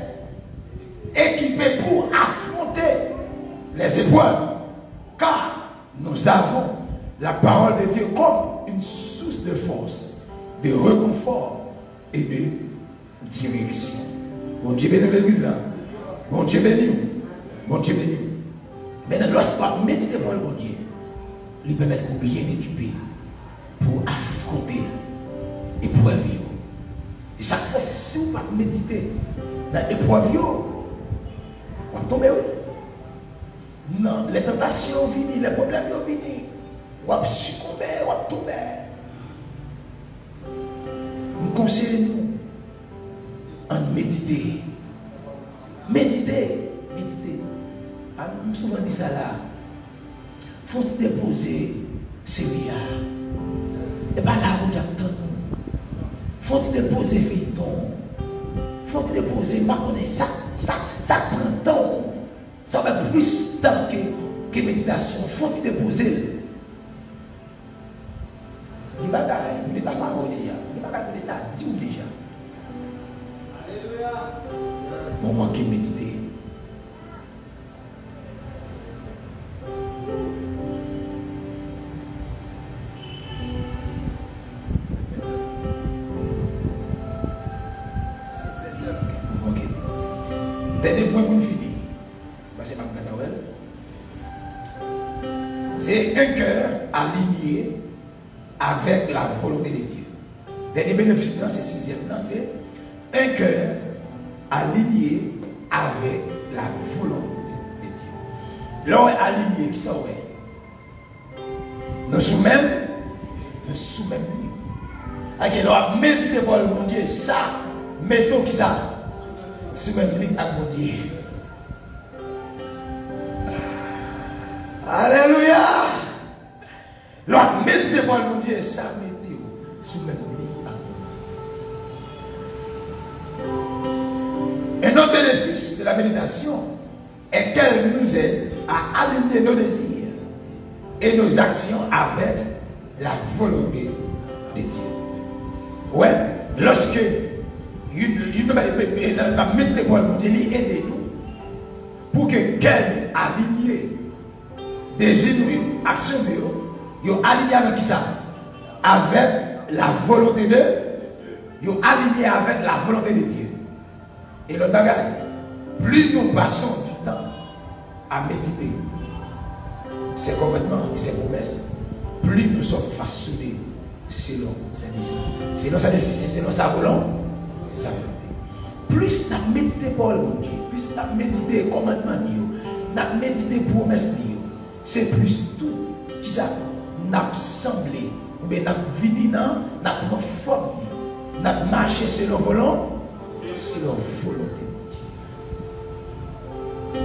équipés pour affronter les épreuves. Car nous avons la parole de Dieu comme une source de force, de réconfort et de direction. Bon Dieu béni l'église là. Bon Dieu béni. Bon Dieu béni. Maintenant, lorsqu'on médite pour le bon Dieu, il permet de bien équipé pour affronter et pour vivre. Et ça fait si vous ne pas méditer dans l'épreuve, on va tomber où? Non, les tentations viennent, les problèmes viennent. On va succomber, on va tomber. Nous conseillons en méditer. Méditer. Nous souvent dit ça là. Il faut déposer Seigneur. Et pas là où j'attends. Faut te déposer Viton. Faut te déposer ma connaissance. Ça prend temps. Ça va plus de temps que méditation. Faut te déposer. Il ne va pas déjà. Il ne va pas dire déjà. Alléluia. Moment qui méditer. Dernier point pour nous finir. C'est un cœur aligné avec la volonté de Dieu. Dernier bénéfice, c'est sixième. C'est un cœur aligné avec la volonté de Dieu. L'on est aligné, qui ça ouais? Nous sommes-mêmes lui. Ok, l'on méditer pour le bon Dieu, ça, mettons qui ça? C'est même lui à mon Dieu. Alléluia. L'autre méditer pour mon Dieu, ça mettez c'est même lui à mon Dieu. Un autre bénéfice de la méditation est qu'elle nous aide à aligner nos désirs et nos actions avec la volonté de Dieu. Ouais, lorsque la méditation pour le Dieu aide nous pour que qu'elle aligne désirs, actions, aligné avec qui ça? Avec la volonté de Dieu. Aligné avec la volonté de Dieu. Et le bagage, plus nous passons du temps à méditer ses commandements et ses promesses, plus nous sommes façonnés selon sa décision, selon sa volonté. Plus nous méditons pour le Dieu, plus nous méditons les commandements, nous méditons les promesses, c'est plus tout qui ça nous semblé, ou bien nous vivons dans notre forme, nous marchons selon la volonté. Selon la volonté de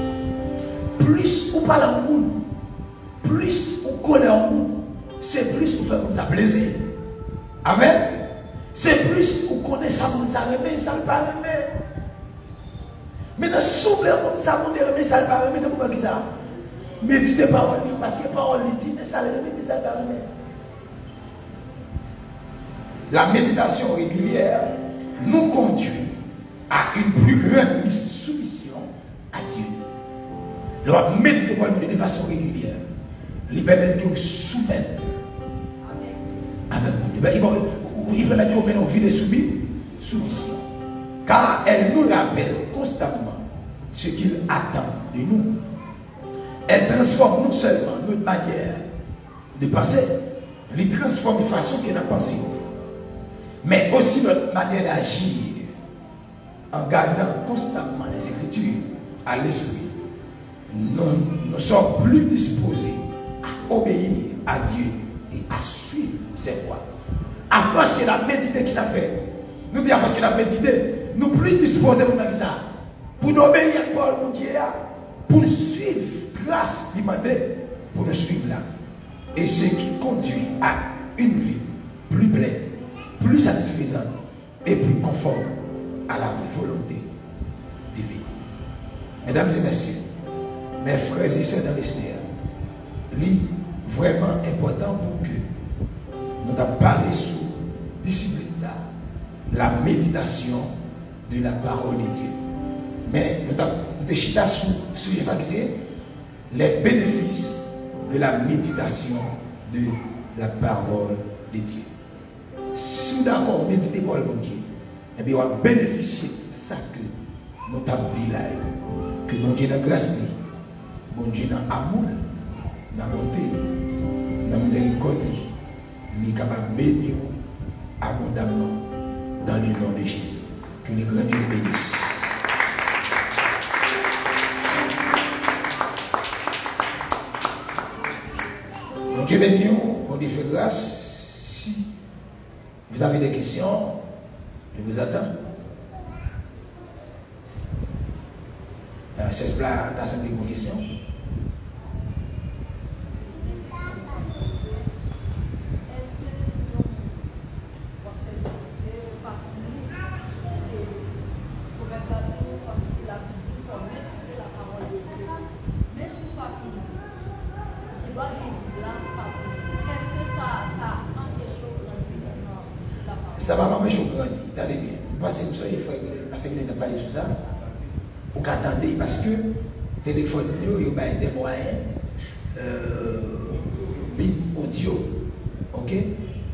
Dieu. Plus on parle en monde, plus on connaît en monde, c'est plus on fait comme ça plaisir. Amen. C'est plus on connaît ça, on ça remet, ça ne pas remet. Mais dans souffle comme ça, on remet, ça ne pas remet, c'est pourquoi ça. Méditez parole, parce que parole dit, mais ça ne remet, mais ça ne pas remet. La méditation régulière nous conduit à une plus grande soumission à Dieu. Leur méditer pour nous de façon régulière. Il permet de nous soumettre avec vous. Il permet de nous vivre soumission. Car elle nous rappelle constamment ce qu'il attend de nous. Elle transforme non seulement notre manière de penser, elle transforme de façon qu'elle a pensé, mais aussi notre manière d'agir. En gardant constamment les Écritures à l'esprit, nous sommes plus disposés à obéir à Dieu et à suivre ses voies. À force que la méditer qui ça fait, nous disons à force que la méditer, nous plus disposés pour faire ça, pour nous obéir à Paul, mon Dieu, pour nous suivre, grâce demandée, pour nous suivre là. Et ce qui conduit à une vie plus pleine, plus satisfaisante et plus conforme à la volonté divine. Mesdames et messieurs, mes frères et sœurs dans l'esprit, c'est vraiment important pour que nous avons parlé sur discipline ça, la méditation de la parole de Dieu. Mais nous avons chita sur ça qui c'est les bénéfices de la méditation de la parole de Dieu. Si nous avons médité pour le bon Dieu, et bien, on va bénéficier de ça que nous avons dit là. Que mon Dieu dans la grâce, mon Dieu dans l'amour, dans la bonté, dans la miséricorde, il est capable de bénir abondamment dans le nom de Jésus. Que les grands Dieu bénissent. Mon Dieu bénit, mon Dieu fait grâce. Si vous avez des questions, je vous attends. C'est ce plat d'assemblée vos questions. Ça va m'empêcher de grandir. Attendez bien. Parce que vous soyez frère, parce que vous n'avez pas parlé sur ça. Vous attendez parce que le téléphone, il y a des moyens audio. Ok?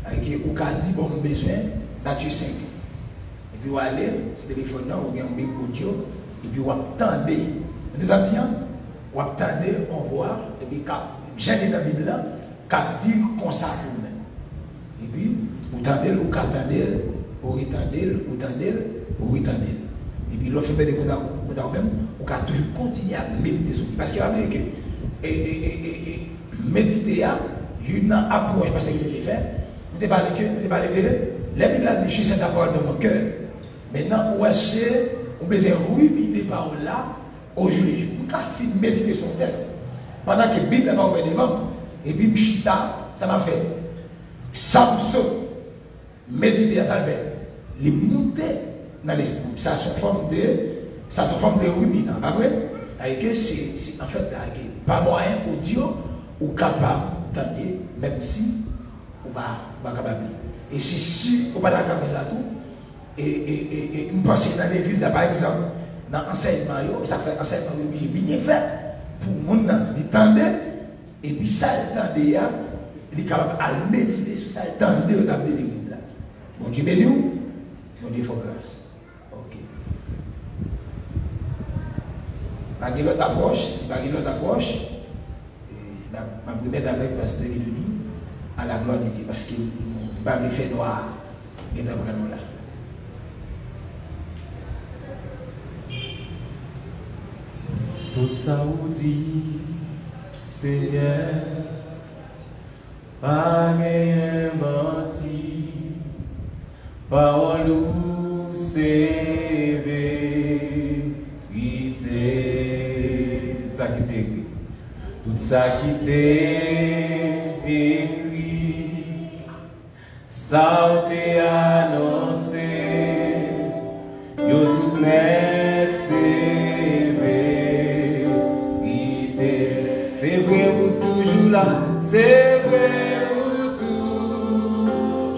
Vous avez dit, bon, besoin nature 5. Et puis vous allez sur le téléphone, vous avez un big audio. Et puis vous attendez. Vous avez bien? Vous attendez, on voit. Et puis, j'ai dit dans la Bible, quand dit qu'on s'arrête. Et puis, vous attendez, vous attendez, vous attendez, vous attendez, vous attendez. Et puis, l'autre fait des choses même, vous pouvez toujours continuer à méditer sur lui. Parce qu'il y a que méditer, il y a une approche, parce qu'il est fait. Vous ne parlez que, la Bible a dit, je suis cette parole dans mon cœur. Maintenant, où est-ce que vous besoin de ruiner les paroles là, aujourd'hui, vous pouvez méditer son texte. Pendant que la Bible est ouverte devant, et puis, Chita, ça m'a fait. Samson, méditer à ça, les monter dans l'esprit. Ça, c'est une forme de Ça c'est une forme de ruminant. Après, c'est en fait, pas moyen audio ou capable d'entendre, même si ou pas capable. Et si ou pas capable ça tout, et je pense dans l'église, par exemple, dans l'enseignement, ça fait enseignement bien fait pour le monde d'entendre, et puis ça, il est capable de méditer sur ça, il est de l'église là. Bon Dieu béni, bon Dieu faut grâce. Ok. Par l'autre approche, si par l'autre approche, je vais mettre avec le pasteur Guédoni à la gloire de Dieu, parce qu'il va me faire noir, il est là. Tout ça vous dit, Seigneur, pas gagné menti, parole ou c'est vérité. Tout ça qui t'est écrit, tout ça qui t'est écrit, ça t'est annoncé, yo tout met c'est vérité. C'est vrai ou toujours là, c'est vrai ou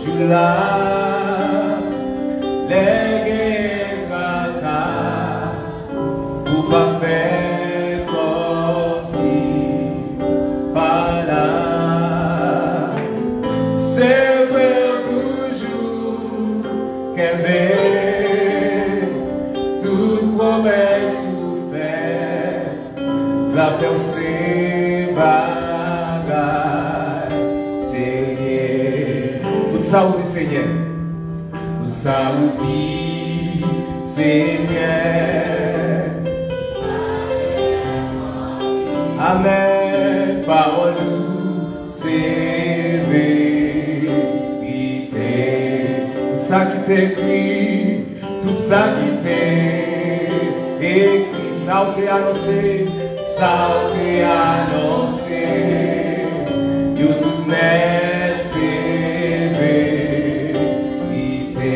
toujours là, les guerres tracas, pour pas faire comme si pas là. C'est vrai toujours qu'un bébé, toute promesse souffert, ça fait aussi bagaille, Seigneur. Tout ça vous dit Seigneur, tout ça vous dit Seigneur. Amen, parole, c'est vérité. Tout ça qui t'écrit, tout ça qui t'est écrit, ça t'est annoncé, ça t'est annoncé. You tout met, c'est vérité.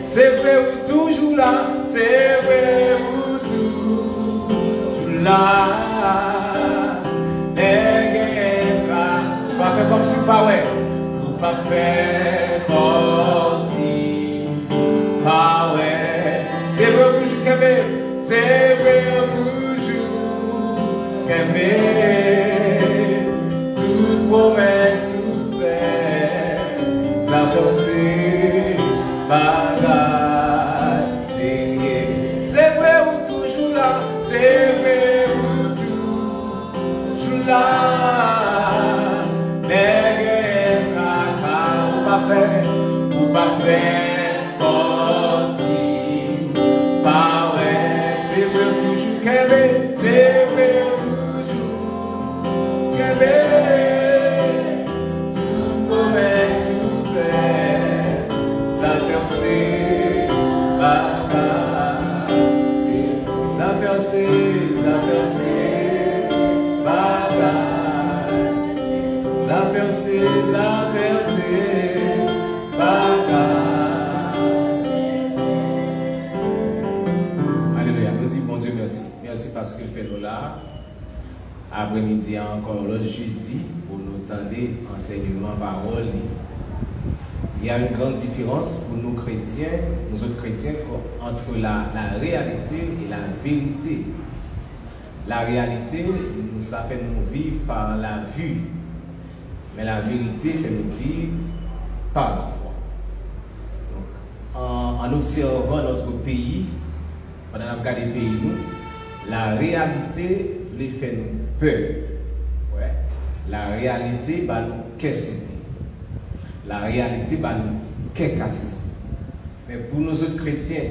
C'est vrai ou toujours là, c'est vrai ou toujours là. Comme si pas ouais, ou pas faire comme si pas ouais. C'est vrai toujours qu'aimer, c'est vrai toujours qu'aimer. Toute promesse ouverte, ça forcé bagaille, c'est vrai ou toujours là, c'est vrai ou toujours là. Ou pas faire comme si pas ouais. C'est vrai toujours qu'aimer, c'est vrai toujours qu'aimer. Toute promesse ouverte, ça percé, ça percé, ça percé, ça percé. Alléluia, nous disons bon Dieu merci. Merci parce que fait là. Après-midi encore le jeudi pour nous tendre enseignement parole. Il y a une grande différence pour nous chrétiens, nous autres chrétiens, entre la réalité et la vérité. La réalité, ça fait nous vivre par la vue, mais la vérité fait nous vivre par la foi. En observant notre pays, pendant qu'on regarde le pays, nous, la réalité les fait nous peur. Ouais. La réalité, bah, nous qu'est-ce. La réalité, bah, nous qu'est-ce. Mais pour nous autres chrétiens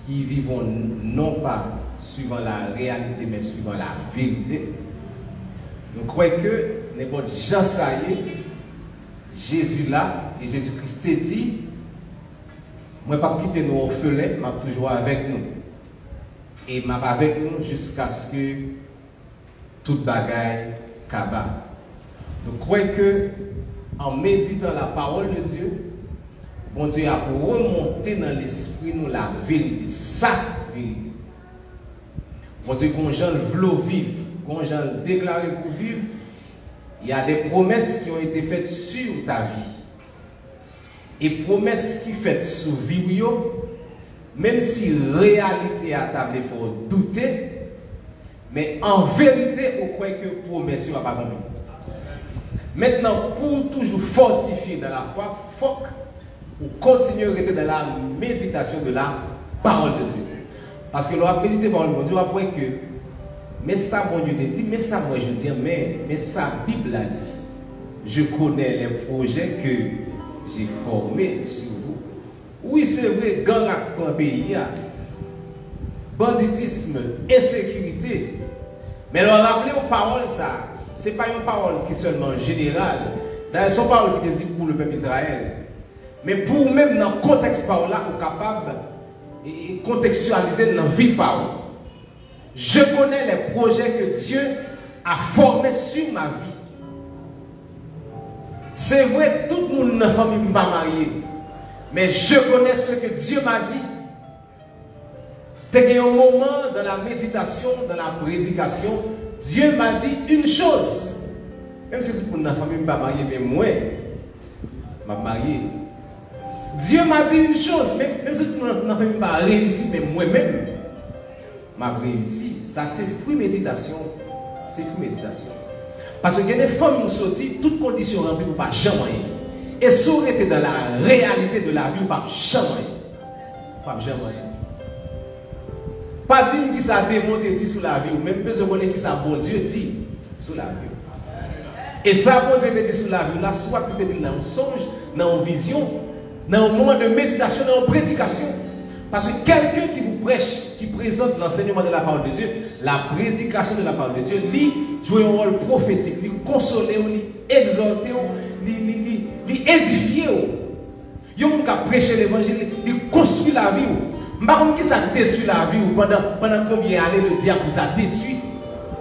qui vivons non pas suivant la réalité, mais suivant la vérité, nous croyons que n'importe Jean ça y est, Jésus là, et Jésus-Christ dit, moi ne vais pas quitter nos orphelins, je vais toujours avec nous. Et je vais avec nous jusqu'à ce que toute bagaille kaba. Nous croyons que en méditant la parole de Dieu, bon Dieu a remonté dans l'esprit nous la vérité, sa vérité. Bon Dieu, quand j'en veux vivre, quand j'en déclare pour vivre, il y a des promesses qui ont été faites sur ta vie. Et promesses qui sont faites sur vie, même si réalité à table, il faut douter, mais en vérité, on croit que promesse ne va pas tomber. Maintenant, pour toujours fortifier dans la foi, il faut qu'on continue à rester dans la méditation de la parole de Dieu. Parce que l'on a médité par le bon Dieu, on voit que, mais ça, mon Dieu dit, mais ça, moi je dis, mais ça, Bible a dit, je connais les projets que j'ai formés sur vous. Oui, c'est vrai, gang dans le pays, banditisme, insécurité. Mais leur rappeler aux paroles, ça, ce n'est pas une parole qui est seulement générale. D'ailleurs, ce n'est pas une parole qui est dit pour le peuple d'Israël. Mais pour même dans le contexte parole là, on est capable de contextualiser dans la vie de parole. Je connais les projets que Dieu a formés sur ma vie. C'est vrai, tout le monde dans la famille n'est pas marié. Mais je connais ce que Dieu m'a dit. Dès qu'il y a un moment dans la méditation, dans la prédication, Dieu m'a dit une chose. Même si tout le monde dans la famille n'est pas marié, mais moi, je suis marié. Dieu m'a dit une chose, même si tout le monde dans la famille n'est pas réussi, mais moi-même, je réussi. Ça, c'est fruit méditation. C'est fruit méditation. Parce que les femmes nous sortent, toutes conditions remplies pour ne pas jamais. Et si on était dans la réalité de la vie, on ne pas jamais. Pas jamais. Pas dire qui ça démonté dit sur la vie, ou même besoin de connaître qui ça bon Dieu dit sur la vie. Et ça, bon Dieu dit sur la vie, là, soit tu peux dire dans un songe, dans une vision, dans un moment de méditation, dans une prédication. Parce que quelqu'un qui vous prêche, qui présente l'enseignement de la parole de Dieu, la prédication de la parole de Dieu, lui joue un rôle prophétique, lui consoler, lui exhorter, lui édifier. Il y a quelqu'un qui prêche l'évangile, il construit la vie. Je ne sais pas qui ça détruit la vie pendant combien d'années le diable vous a détruit.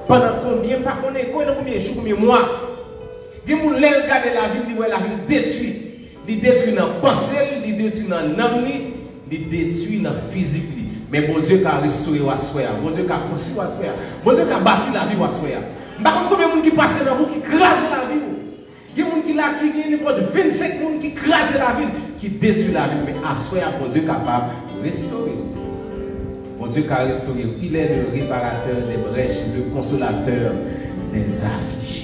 Pendant combien, pas combien de jours, combien de mois. Il y a des gens qui regardent la vie, ils la vie détruite. Il détruit dans la pensée, il détruit dans l'âme, il détruit dans le physique. Mais bon Dieu qui a restauré Wassoya, bon Dieu qui a construit Wassoya, bon Dieu qui a bâti la vie Wassoya. Je ne sais pas combien de gens qui passent dans vous, qui crasent la vie. Il y a des gens qui ont 25 personnes qui crasent la vie, qui détruisent la vie. Mais Wassoya, bon Dieu capable de restaurer. Bon Dieu qui a restauré, il est le réparateur des brèches, le consolateur des affligés.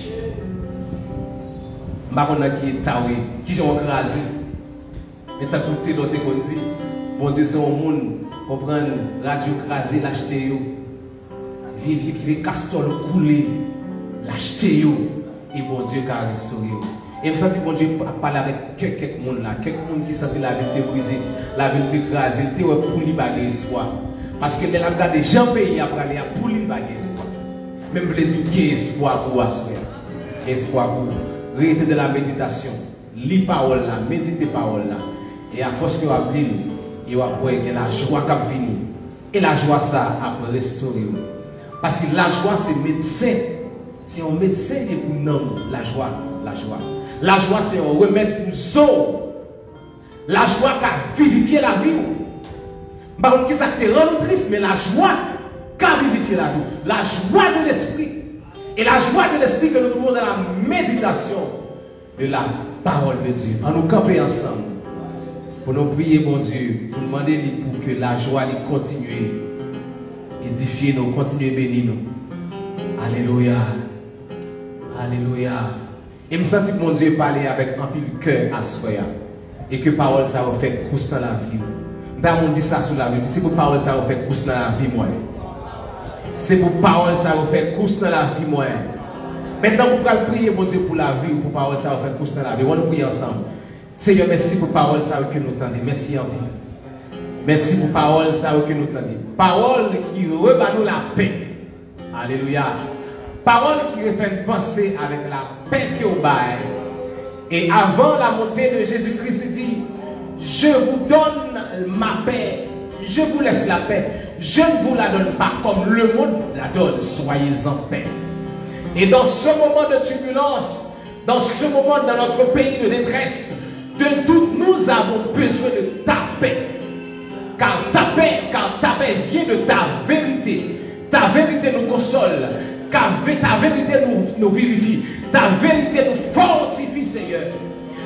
Je ne sais pas qui est taoué, qui ont crasé. Et tu as écouté l'autre qu'on dit, bon Dieu c'est un monde, pour prendre radio crasé, l'acheter, vive castor couler, l'acheter, et bon Dieu qui a restauré. Et je me sens que bon Dieu parle avec quelques monde là, quelques monde qui sentent la vie brisée, la vie écrasée, pour lui baguer espoir. Parce que les gens des gens pays après aller pour lui baguer espoir. Même vous dire qu'il y a espoir pour Wassoya. Espoir pour rester de la méditation, lire parole là, méditer parole là. Et à force que vous appelez, il va voir que la joie qui vient. Et la joie, ça a restauré. Parce que la joie, c'est médecin. C'est un médecin qui vous nomme la joie. La joie. La joie, c'est un remède pour nous. La joie qui a vivifié la vie. Par contre, ça te rend triste, mais la joie qui a vivifié la vie. La joie de l'esprit. Et la joie de l'esprit que nous trouvons dans la méditation de la parole de Dieu. On nous camper ensemble. Pour nous prier, bon Dieu, pour demander pour que la joie continue à édifier nous, continue à bénir nous. Alléluia. Alléluia. Et je me sens que mon Dieu parler avec un pile cœur à soi. Et que parole ça va faire couche dans la vie. On dit ça sur la vie. C'est pour parole ça va faire couche dans la vie, moi. C'est pour parole ça va faire couche dans la vie, moi. Maintenant, vous pouvez prier, mon Dieu, pour la vie ou pour parole ça va faire couche dans la vie. On va nous prier ensemble. Seigneur, merci pour parole ça que nous entendons. Merci en vie. Merci pour parole ça que nous entendons. Parole qui rebat nous la paix. Alléluia. Parole qui fait penser avec la paix qui au bail. Et avant la montée de Jésus-Christ, il dit, je vous donne ma paix. Je vous laisse la paix. Je ne vous la donne pas comme le monde la donne. Soyez en paix. Et dans ce moment de turbulence, dans ce moment dans notre pays de détresse, de doute, nous avons besoin de ta paix. Car ta paix vient de ta vérité. Ta vérité nous console. Ta vérité nous vivifie. Ta vérité nous fortifie, Seigneur.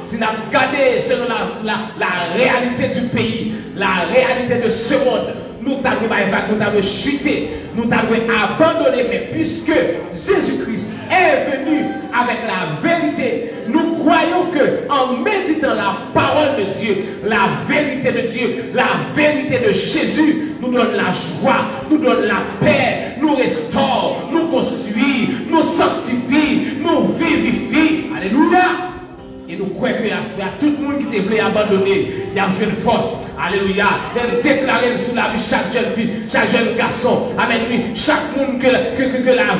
Si nous regardons selon la réalité du pays, la réalité de ce monde, nous devons chuter, nous devons abandonner. Mais puisque Jésus-Christ est venu avec la vérité, nous croyons que en méditant la parole de Dieu, la vérité de Dieu, la vérité de Jésus, nous donne la joie, nous donne la paix, nous restaure, nous construit, nous sanctifie, nous vivifie. Alléluia. Et nous croyons que tout le monde qui devait abandonner, il y a une force. Alléluia. Et déclarer sur la vie chaque jeune fille, chaque jeune garçon. Amen. Chaque monde que la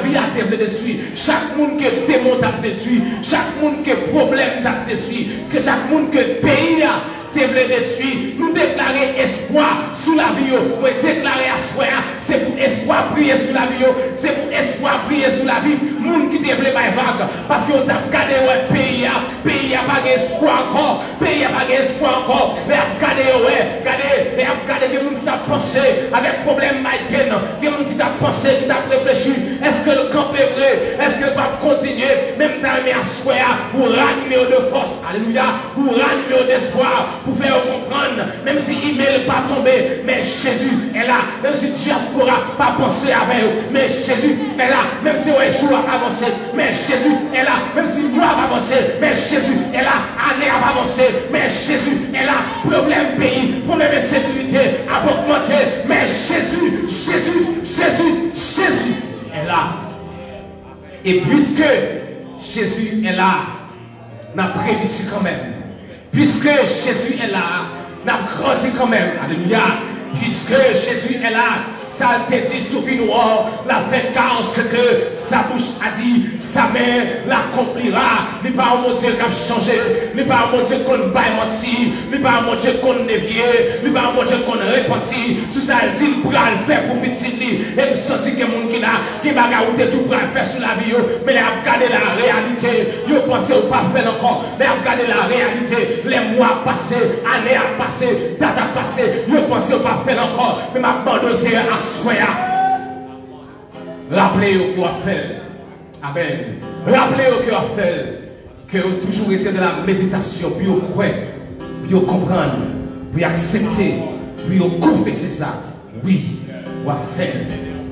vie a été détruit. Chaque monde que démon a détruit. Chaque monde que problème a détruit. Que chaque monde que pays a détruit. Nous déclarer espoir sur la vie. Nous déclarer espoir. C'est pour espoir prier sur la vie. C'est pour espoir prier sur la vie. Monde qui devait pas vague. Parce qu'on a regardé le pays a pas d'espoir encore. Pays a pas d'espoir encore. Mais regardez, regardez que les gens qui t'a pensé avec problème maïtien, les gens qui t'a pensé, qui t'a réfléchi, est-ce que le camp est vrai? Est-ce que va continuer? Même dans mes assoirs, pour ranimer de force, alléluia, pour ranimer d'espoir, pour faire comprendre, même si l'email n'est pas tombé, mais Jésus est là, même si diaspora pas pensé avec eux, mais Jésus est là, même si on jour a avancé, mais Jésus est là, même si moi a avancé, mais Jésus est là, année a avancé, mais Jésus est là, problème pays, problème de sécurité a augmenté, mais Jésus est là. Et puisque Jésus est là, on a réussi quand même. Puisque Jésus est là, on a grandi quand même. Alléluia. Puisque Jésus est là, ça a été dit sous vie noire, la fait car ce que sa bouche a dit, sa main l'accomplira. Il n'est pas mon Dieu qui a changé, il n'est pas mon Dieu qu'on va mentir, il n'est pas mon Dieu qu'on dévié, il n'est pas mon Dieu qu'on répenti. Tout ça, il dit, pour le faire pour petit lit, et vous sentez que mon qui là, qui va garder tout pour le faire sur la vie, mais il a regardé la réalité, il pensait ou pas faire encore, mais il a regardé la réalité, les mois passés, années à passer, date à passer, il pensait ou pas faire encore, mais ma bande c'est à rappelez-vous qu'il a fait. Amen. Rappelez-vous qu'il a fait. Que vous toujours été dans la méditation, puis vous croyez, puis vous comprenez, puis vous acceptez, puis vous confessez ça. Oui, vous avez fait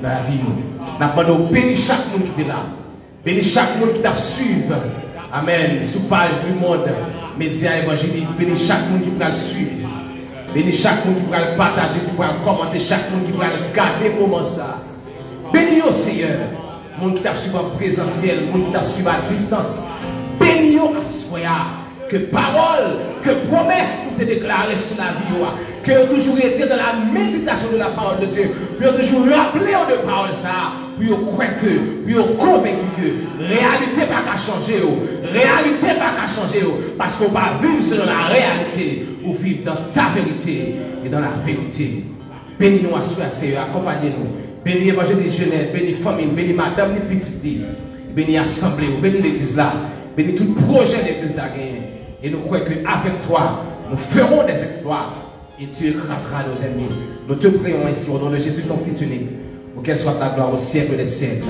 dans la vie. Nous avons béni chaque monde qui est là. Béni chaque monde qui t'a suivi. Amen. Sous page du monde, médias évangéliques. Béni chaque monde qui t'a suivi. Bénis chaque monde qui pourra le partager, qui pourra le commenter, chaque monde qui pourra le garder pour moment ça. Bénis au Seigneur, monde qui t'a suivi en présentiel, monde qui t'a suivi à distance. Bénis au Assoya, que parole, que promesse nous te déclarée sur la vie, que vous toujours été dans la méditation de la parole de Dieu, puis vous toujours rappelé de parole ça, puis vous croyez que, puis vous convaincu que réalité pas qu'à changer, réalité pas qu'à changer, parce qu'on va vivre selon la réalité, ou vivre dans ta vérité et dans la vérité. Bénis-nous à soi, Seigneur, accompagnez-nous. Bénis l'évangile de jeunesse, bénis famille, bénis madame, les petites filles, bénis l'assemblée, bénis l'église là, bénis tout projet de l'église là gagné. Et nous croyons qu'avec toi, nous ferons des exploits et tu écraseras nos ennemis. Nous te prions ainsi au nom de Jésus, ton Fils unique, pour qu'elle soit ta gloire au siècle des siècles.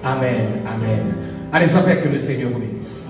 Amen, amen. Allez, ça fait que le Seigneur vous bénisse.